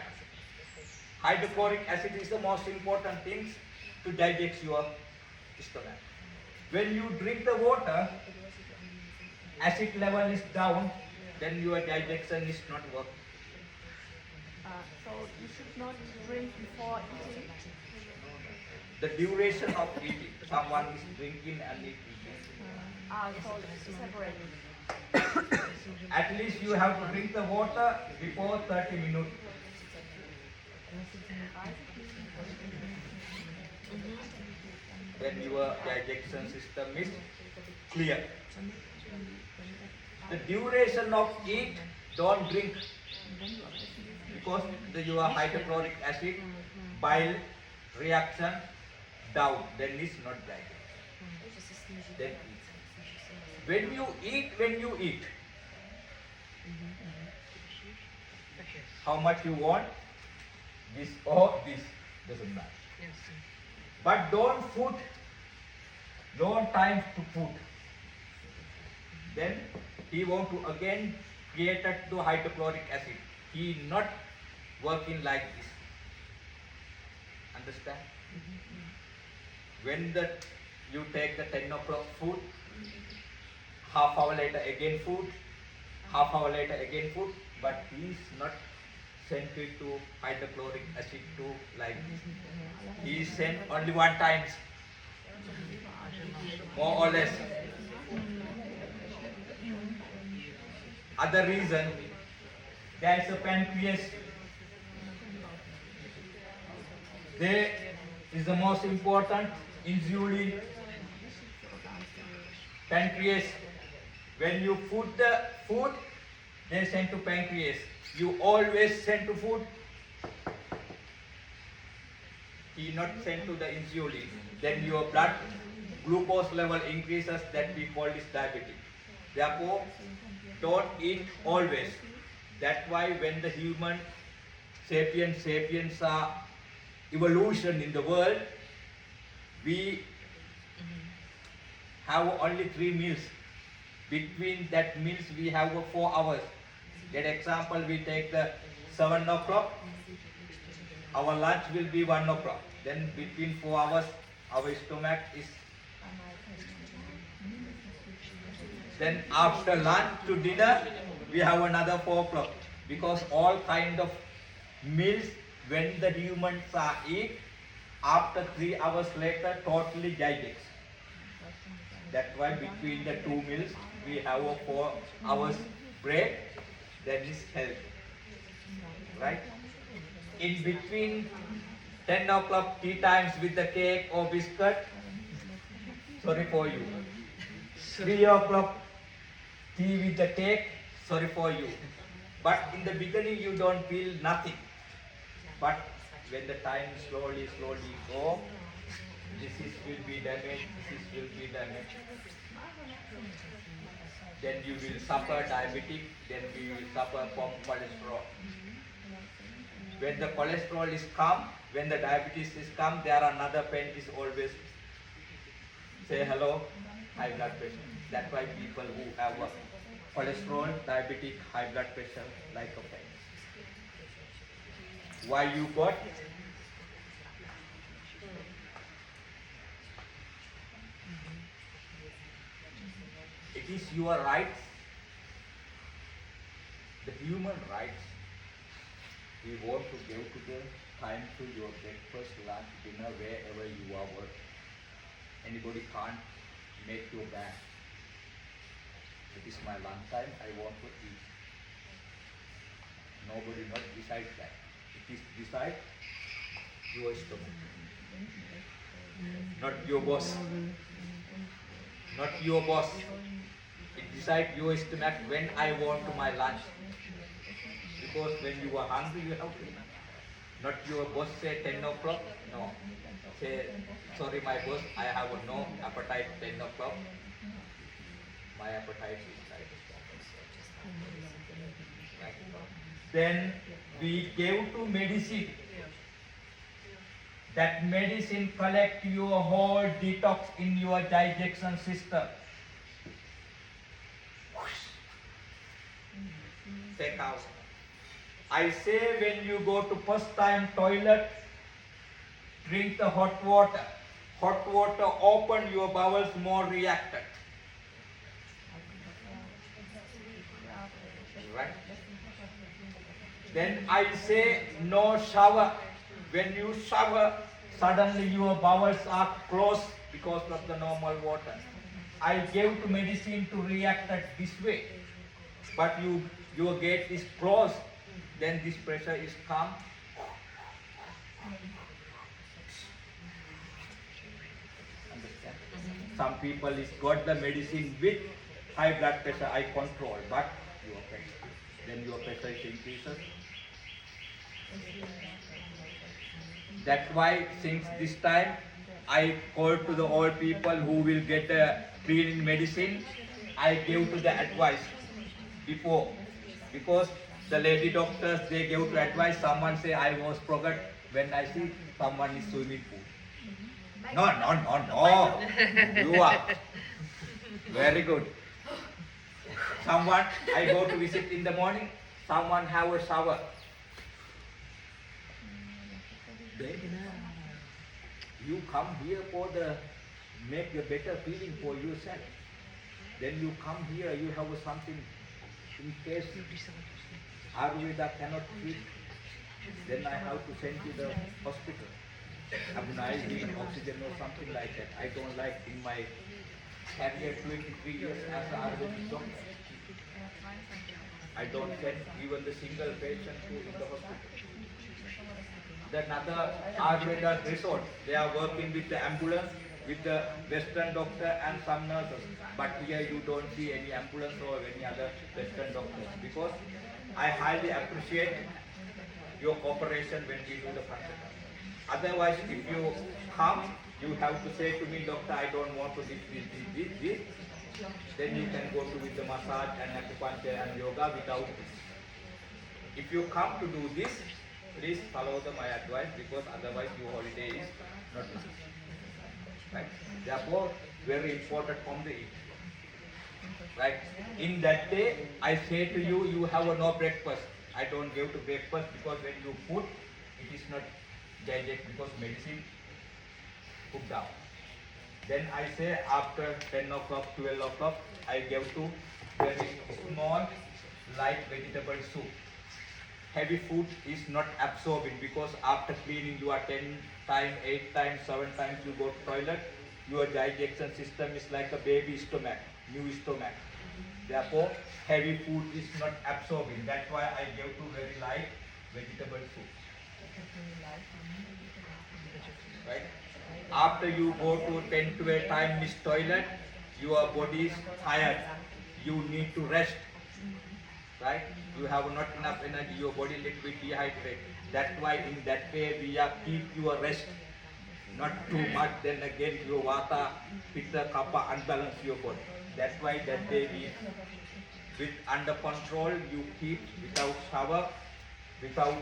Hydrochloric acid is the most important thing to digest your stomach. When you drink the water, acid level is down, then your digestion is not working. So you should not drink before eating. The duration of eating, someone is drinking and eating. So separate. At least you have to drink the water before 30 minutes. Then your digestion system is clear. The duration of eat, don't drink. Because your hydrochloric acid, bile reaction down, then it's not digested. Then eat. When you eat, how much you want, this or this, doesn't matter. But don't put long time to put. Then he want to again create the hydrochloric acid. He not working like this. Understand? When you take the 10 o'clock food, half hour later again food, half hour later again food, but he is not sent it to hydrochloric acid to like this. He is sent only one time, more or less. Other reason, there is a pancreas. There is the most important insulin. Pancreas. When you put the food, they send to pancreas. You always send to food. He not sent to the insulin. Then your blood glucose level increases, that we call this diabetic. Therefore, don't eat always. That's why when the human sapiens are evolution in the world, we have only 3 meals. Between that meals we have 4 hours. That example, we take the 7 o'clock, our lunch will be 1 o'clock. Then between 4 hours, our stomach is Then after lunch to dinner, we have another 4 o'clock. Because all kind of meals, when the humans are eat, after 3 hours later, totally digests. That's why between the 2 meals, we have a 4 hours break. That is health. Right? In between 10 o'clock tea times with the cake or biscuit, sorry for you. 3 o'clock tea with the cake, sorry for you. But in the beginning you don't feel nothing. But when the time slowly go, this will be damaged, this will be damaged. Then you will suffer diabetic, then you will suffer from cholesterol. When the cholesterol is come, when the diabetes is come, there are another pain is always say hello, high blood pressure. That's why people who have cholesterol, diabetic, high blood pressure, like a pain. Why you got? It is your rights, the human rights. We want to give to the time to your breakfast, lunch, dinner, wherever you are working. Anybody can't make your bag. It is my lunch time, I want to eat. Nobody not decides that. It is decide your stomach. Not your boss. Not your boss. It decides your stomach when I want to my lunch. Because when you are hungry, you have to eat. Not your boss say 10 o'clock. No. Say, sorry my boss, I have no appetite 10 o'clock. My appetite is like right. Then we gave to medicine. That medicine collect your whole detox in your digestion system. Take out. I say when you go to first time toilet, drink the hot water. Hot water open your bowels more reacted. Right? Then I say no shower. When you shower, suddenly your bowels are closed because of the normal water. I gave to medicine to react at this way. But your gate is closed, then this pressure is calm. Understand? Some people is got the medicine with high blood pressure, I control, but your pressure, then your pressure is increases. That's why since this time I call to the old people who will get the cleaning medicine, I give to the advice before, because the lady doctors they give to advice. Someone say I was forgot when I see someone is swimming pool. No. You are very good. Someone I go to visit in the morning. Someone have a shower. You come here for the make a better feeling for yourself. Then you come here, you have something in case Ayurveda cannot treat. Then I have to send you the hospital. Agonizing oxygen or something like that. I don't like in my career 23 years as an Ayurvedic doctor. I don't send even the single patient to in the hospital. Then other Ayurveda resort, they are working with the ambulance, with the Western doctor and some nurses. But here you don't see any ambulance or any other Western doctors, because I highly appreciate your cooperation when we do the function. Otherwise, if you come, you have to say to me, doctor, I don't want to this. Then you can go to with the massage and acupuncture and yoga without this. If you come to do this, please follow my advice, because otherwise your holiday is not nice. Right? They are both very important from the eat. Right? In that day, I say to you, you have no breakfast. I don't give to breakfast because when you put, it is not digest because medicine put down. Then I say after 10 o'clock, 12 o'clock, I give to very small light vegetable soup. Heavy food is not absorbing because after cleaning you are 10 times, 8 times, 7 times you go to toilet, your digestion system is like a baby stomach, new stomach. Therefore, heavy food is not absorbing. That's why I give to very light vegetable soup. Right? After you go to 10 12 times this toilet, your body is tired. You need to rest. Right? You have not enough energy, your body little bit dehydrated. That's why in that way we are keep your rest. Not too much, then again your vata, pitta, kapha unbalance your body. That's why that day we with under control you keep without shower, without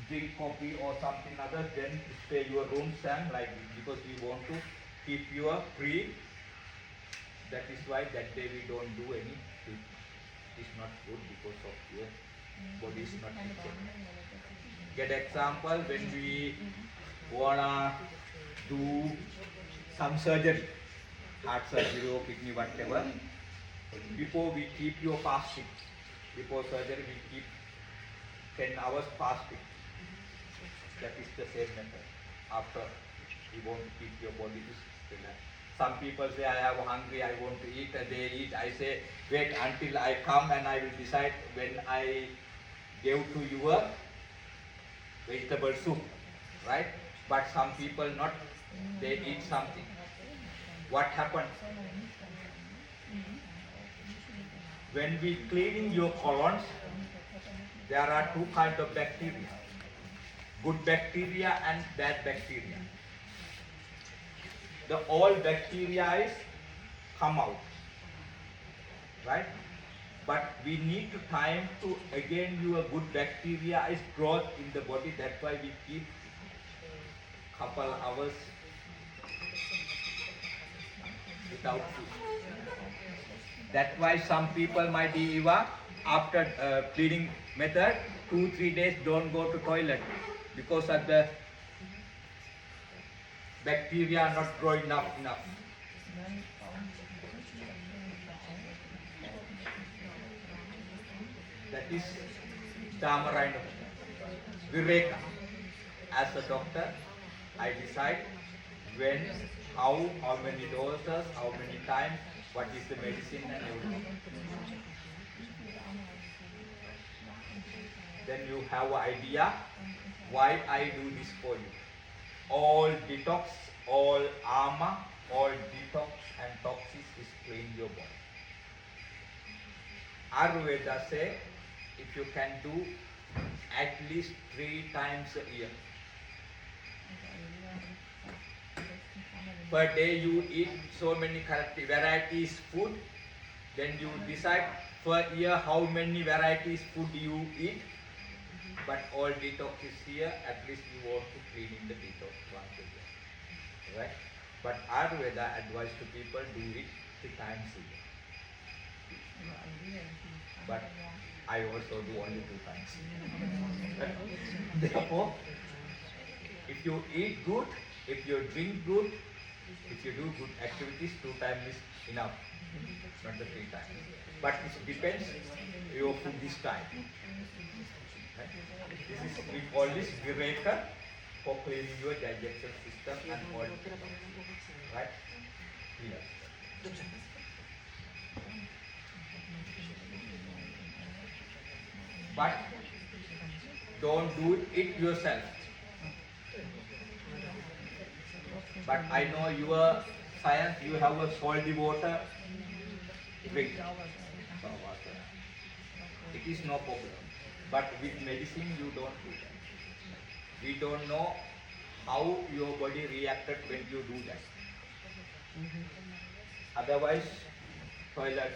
drink coffee or something other, then stay your room Sam like this because we want to keep you free. That is why that day we don't do any treatment. It's not good because of your body is not fit. Get example when we wanna do some surgery, heart surgery or kidney whatever. Before we keep your fasting. Before surgery we keep 10 hours fasting. That is the same method. After we want to keep your body relaxed. Some people say I am hungry, I want to eat, and they eat. I say wait until I come and I will decide when I give to your vegetable soup, right? But some people not, they eat something. What happened? When we cleaning your colons, there are two kinds of bacteria. Good bacteria and bad bacteria. The old bacteria is come out, right? But we need to time to again your good bacteria is growth in the body. That's why we keep couple hours without food. That's why some people might even after cleaning method 2-3 days don't go to toilet because of the bacteria not growing enough. That is Dhamarino. Vireka. As a doctor, I decide when, how many doses, how many times, what is the medicine and everything. Then you have an idea why I do this for you. All detox, all ama, all detox and toxins is clean your body. Ayurveda say if you can do at least 3 times a year. Per day you eat so many varieties food, then you decide per year how many varieties food you eat. But all detox is here, at least you want to clean in the detox once a year. Right? But Ayurveda advice to people do it 3 times a year. But I also do only 2 times. Therefore, if you eat good, if you drink good, if you do good activities, 2 times is enough, not the 3 times. But it depends your food this time. Right? This is we call this Vireka for cleaning your digestion system and all. Right? Here. But don't do it yourself. But I know your science, you have a salty water, drink. It is no problem. But with medicine, you don't do that. We don't know how your body reacted when you do that. Otherwise, toilet,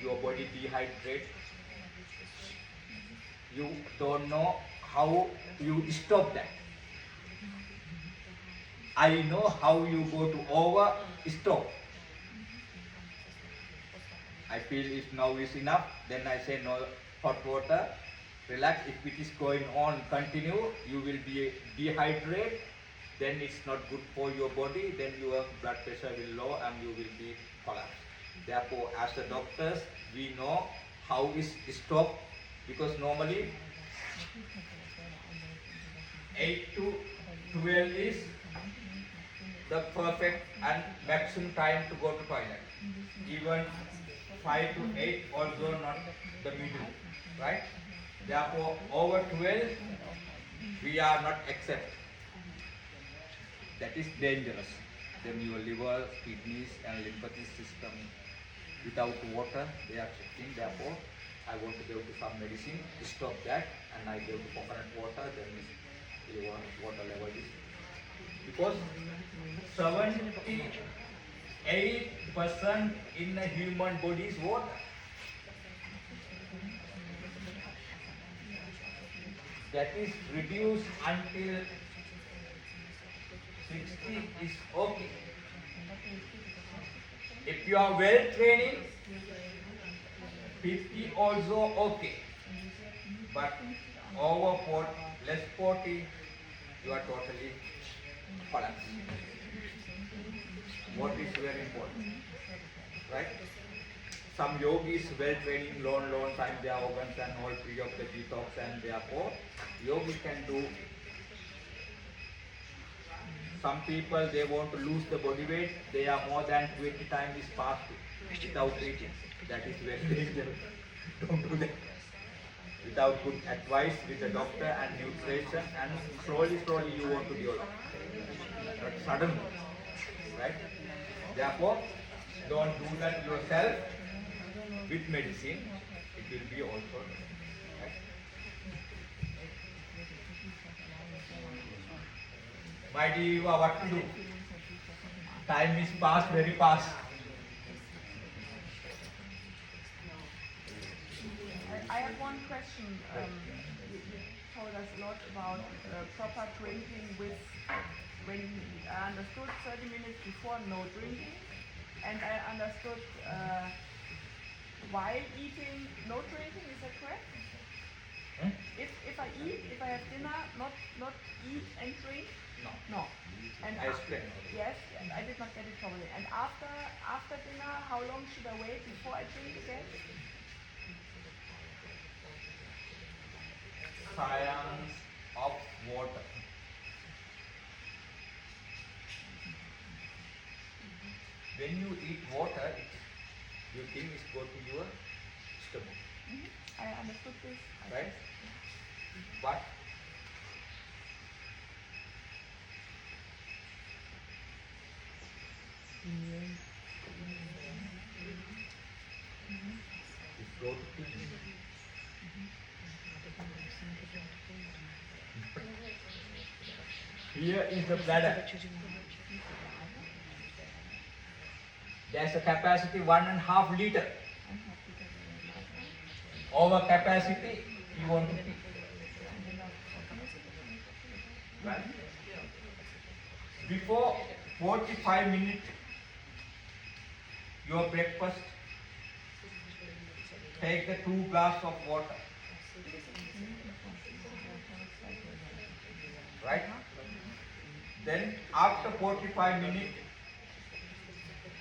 your body dehydrates. You don't know how you stop that. I know how you go to over stop. I feel if now is enough, then I say no hot water, relax. If it is going on continue, you will be dehydrated then it's not good for your body, then your blood pressure will low and you will be collapsed. Therefore, as the doctors, we know how is stop, because normally 8 to 12 is the perfect and maximum time to go to toilet. Even 5 to 8 also not the middle, right? Therefore, over 12 we are not accept. That is dangerous. Then your liver, kidneys and lymphatic system without water, they are checking. Therefore, I want to give to some medicine to stop that, and I give to coconut water, then liver water level is. Because 78% in the human body is water. That is reduced until 60 is okay. If you are well training, 50 also okay. But over 40, less 40, you are totally collapsed. What is very important, right? Some yogis well training, long time their organs and all free of the detox, and therefore yogi can do. Some people, they want to lose the body weight, they are more than 20 times is fasting without eating. That is very dangerous. Don't do that. Without good advice with the doctor and nutrition, and slowly you want to develop. But suddenly, right? Therefore, don't do that yourself with medicine. It will be also, right? My dear, what to do? Time is passed very fast. I have one question. You told us a lot about proper drinking with, when I understood 30 minutes before no drinking, and I understood while eating no drinking. Is that correct? If I eat, if I have dinner, not eat and drink? No. No. And I explained. yes, I did not get it probably. And after dinner, how long should I wait before I drink again? Science of water. When you eat water, you think it's go to your stomach. I understood this. Right? But it's go to kidney. Here is the bladder. There's a capacity 1.5 liter. Over capacity, you want to pee. Right? Before 45 minutes, your breakfast, take the 2 glasses of water. Right? Then after 45 minutes,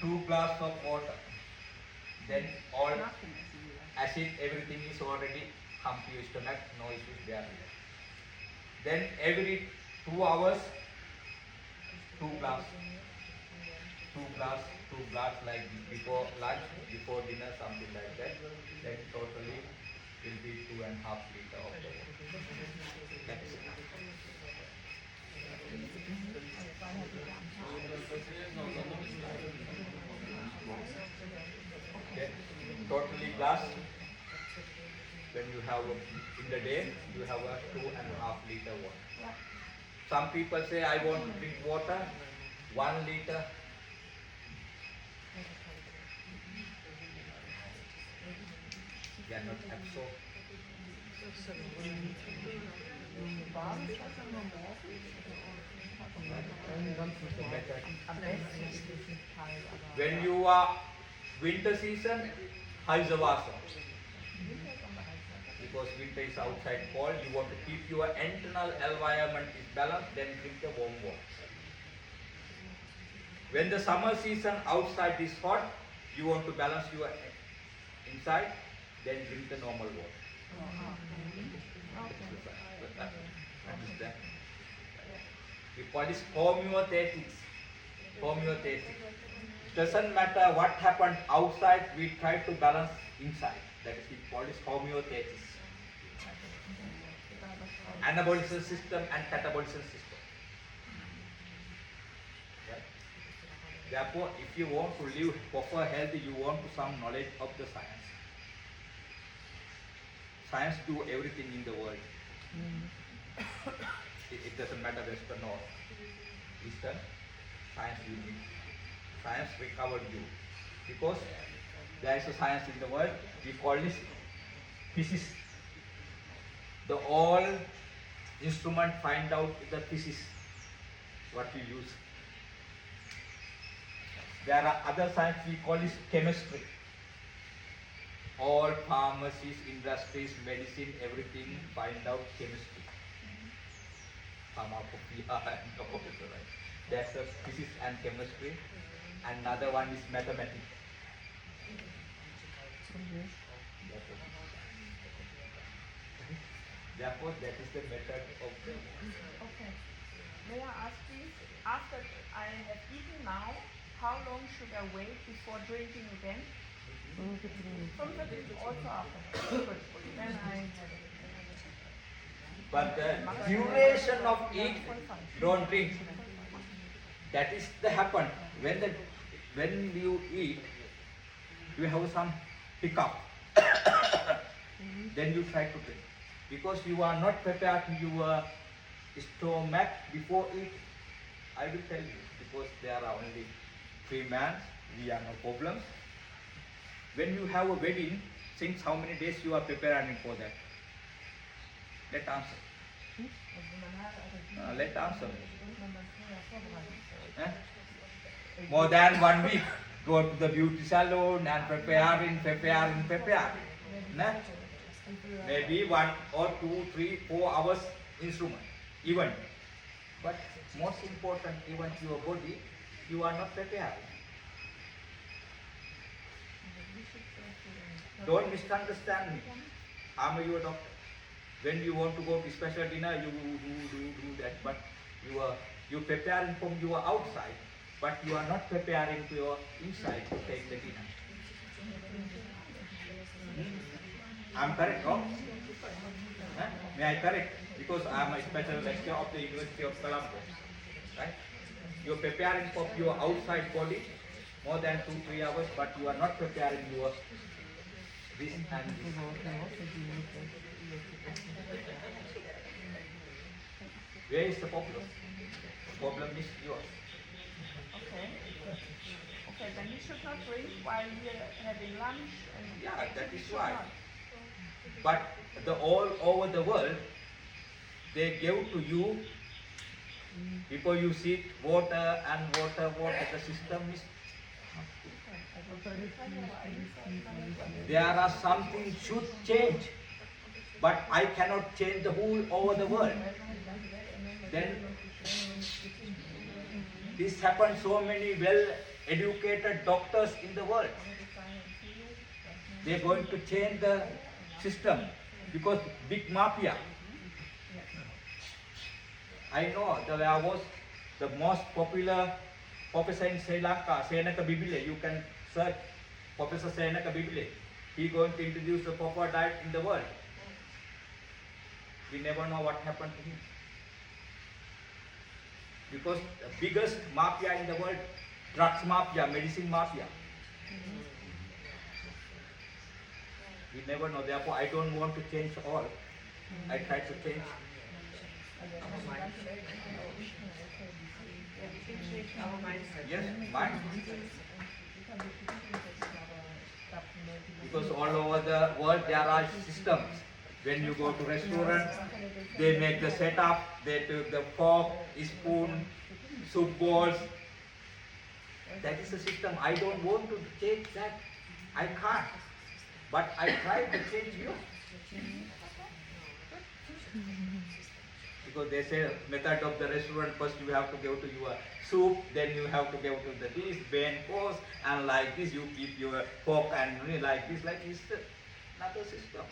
2 glasses of water. Then all acid, everything is already come to your stomach, no issues there. Then every 2 hours, 2 glass, 2 glass, 2 glass, like before lunch, before dinner, something like that. Then totally will be 2.5 liter of water. That's it. Okay. Totally glass. When you have in the day, you have a 2.5 liter water. Some people say, I want to drink water 1 liter. They are not absorbed. When you are winter season, heiße Wasser. Because winter is outside cold, you want to keep your internal environment is balanced, then drink the warm water. When the summer season outside is hot, you want to balance your inside, then drink the normal water. Understand? We call this homeostasis. Homeostasis. Doesn't matter what happened outside, we try to balance inside. That is, we call this homeostasis. Anabolism system and catabolism system. Right? Therefore, if you want to live proper health, you want to some knowledge of the science. Science do everything in the world. It doesn't matter Western or Eastern. Science you need. Science recovered you. Because there is a science in the world, we call this physics. The all instrument find out the physics, what we use. There are other science, we call this chemistry. All pharmacies, industries, medicine, everything find out chemistry. Pharmacopoeia and computer, right? There's a physics and chemistry. Another one is mathematics. Therefore, that is the method of the. Okay. May I ask please, after I have eaten now, how long should I wait before drinking again? From the also after. Good. Then I have it. But the duration of eat, don't drink. That is the happen. When you eat, you have some hiccup. Then you try to drink. Because you are not prepared your stomach before eat. I will tell you. Because there are only 3 men, we are no problems. When you have a wedding, since how many days you are preparing for that? Let answer. Let answer. More than 1 week. Go to the beauty salon and prepare. Nah? Maybe 1 or 2, 3, 4 hours instrument. Even. But most important, even your body, you are not prepared. Don't misunderstand me. I'm your doctor. When you want to go to special dinner, you do that. But you preparing from your outside, but you are not preparing to your inside to take the dinner. I'm correct, no? Huh? May I correct? Because I'm a special lecturer of the University of Colombo. Right? You're preparing for your outside body more than 2-3 hours, but you are not preparing your this and this. Where is the problem? The problem is yours. Okay. Okay, then you should not drink while we are having lunch. And Yeah, that is why. But all over the world, they give to you, before you sit, water, the system is. There are something should change, but I cannot change the whole over the world. Then this happens, so many well-educated doctors in the world. They're going to change the system because big mafia. I know there was the most popular professor in Sri Lanka, Senaka Bibile. You can search Professor Senaka Bibile. He going to introduce the proper diet in the world. We never know what happened to him. Because the biggest mafia in the world, drugs mafia, medicine mafia. We never know. Therefore, I don't want to change all. I try to change. Yes, mind. Because all over the world there are systems. When you go to restaurant, they make the setup, they take the fork, spoon, soup bowls. That is the system. I don't want to change that. I can't. But I try to change you. Because they say method of the restaurant, first you have to give to your soup, then you have to give to the dish, main course, and like this you keep your fork and like this another system.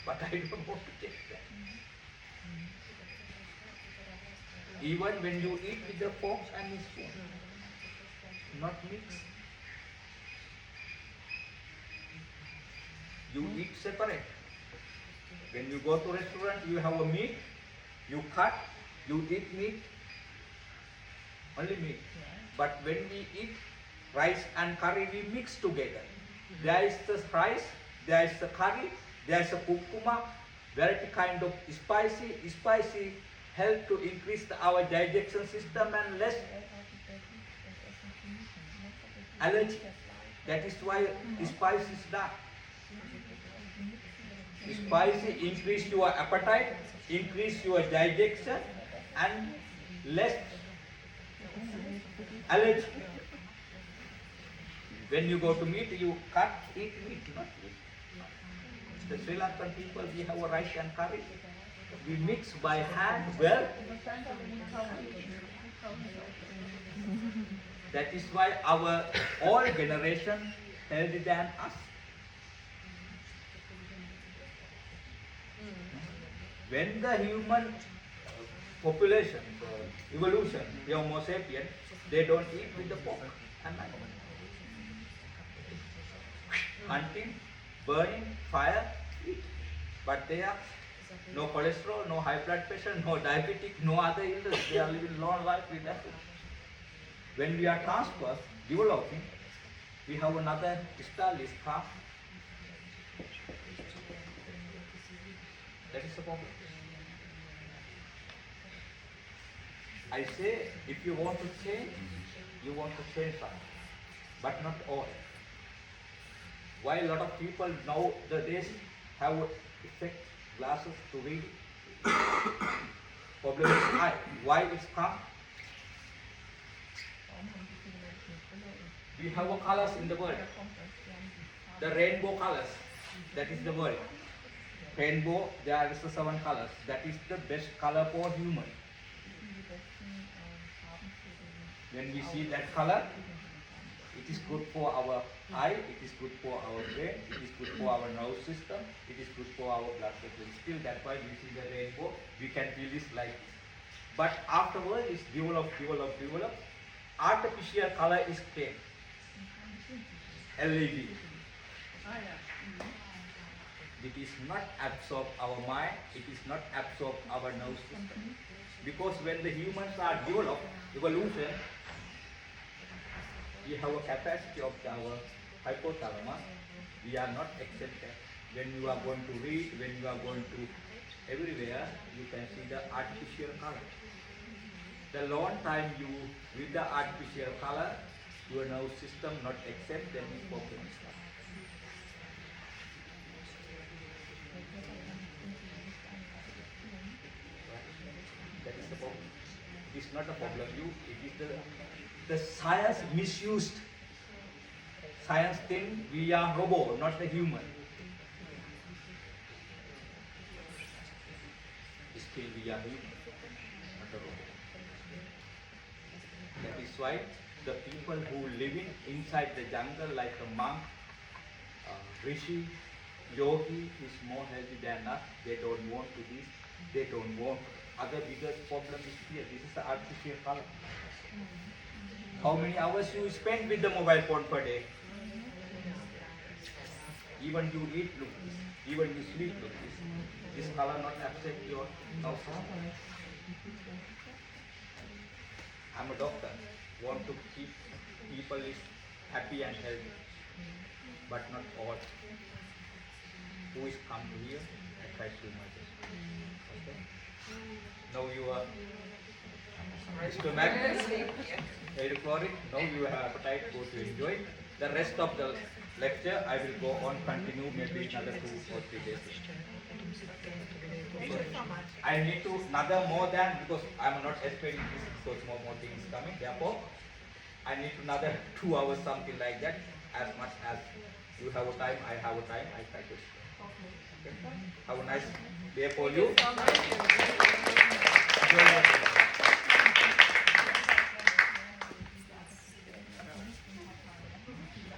But I don't want to take that. Even when you eat with the fork and the spoon, not mixed. You eat separate. When you go to restaurant, you have a meat, you cut, you eat meat, only meat. But when we eat rice and curry, we mix together. There is the rice, there is the curry, there is a kurkuma, variety kind of spicy help to increase our digestion system and less allergy. That is why spice is done. Spicy increase your appetite, increase your digestion and less allergy. When you go to meat, you cut, eat meat, not eat. The Sri Lankan people, we have a rice and curry. We mix by hand well. That is why our all generation healthier than us. When the human population, evolution, the Homo sapiens, they don't eat with the pork and knife. Hunting, burning, fire, eat. But they are no cholesterol, no high blood pressure, no diabetic, no other illness. They are living long life with that. When we are transferred, developing, we have another style is calm. That is the problem. I say, if you want to change, you want to change something, but not all. Why a lot of people nowadays have effect glasses to read? Problem is eye. Why it's calm? We have a colors in the world. The rainbow colors. That is the world. Rainbow, there is the 7 colors. That is the best color for human. When we see that color, it is good for our eye, it is good for our brain, it is good for our nerve system, it is good for our blood circulation. Still, that's why we see the rainbow, we can feel this like this. But afterwards, it's develop. Artificial color is came. LED. It is not absorb our mind, it is not absorb our nerve system. Because when the humans are developed, evolution, we have a capacity of our hypothalamus. We are not accepted. When you are going to read, when you are going to everywhere, you can see the artificial color. The long time you with the artificial color, your nerve system not accept, then it's problem. That is the problem. It is not a problem. It is the science misused. Science think we are robot, not the human. Still we are human, not a robot. That is why the people who living inside the jungle like a monk, rishi, yogi is more healthy than us. They don't want to this. They don't want. Other biggest problem is here. This is the artificial color. How many hours you spend with the mobile phone per day? Even you eat, look this. Even you sleep, look this. This color not upset your nerve system. I'm a doctor. Want to keep people is happy and healthy, but not all. Who is come to here? I try to do my best. Okay. Now you are stomach, hydrochloric. Now you have appetite. Go to enjoy. The rest of the lecture I will go on continue maybe another 2 or 3 days. I need to another more than because I am not expecting this because more things coming. Therefore, I need another 2 hours something like that. As much as you have a time, I have a time. I try to. Okay. Have a nice day for you. Brilliant.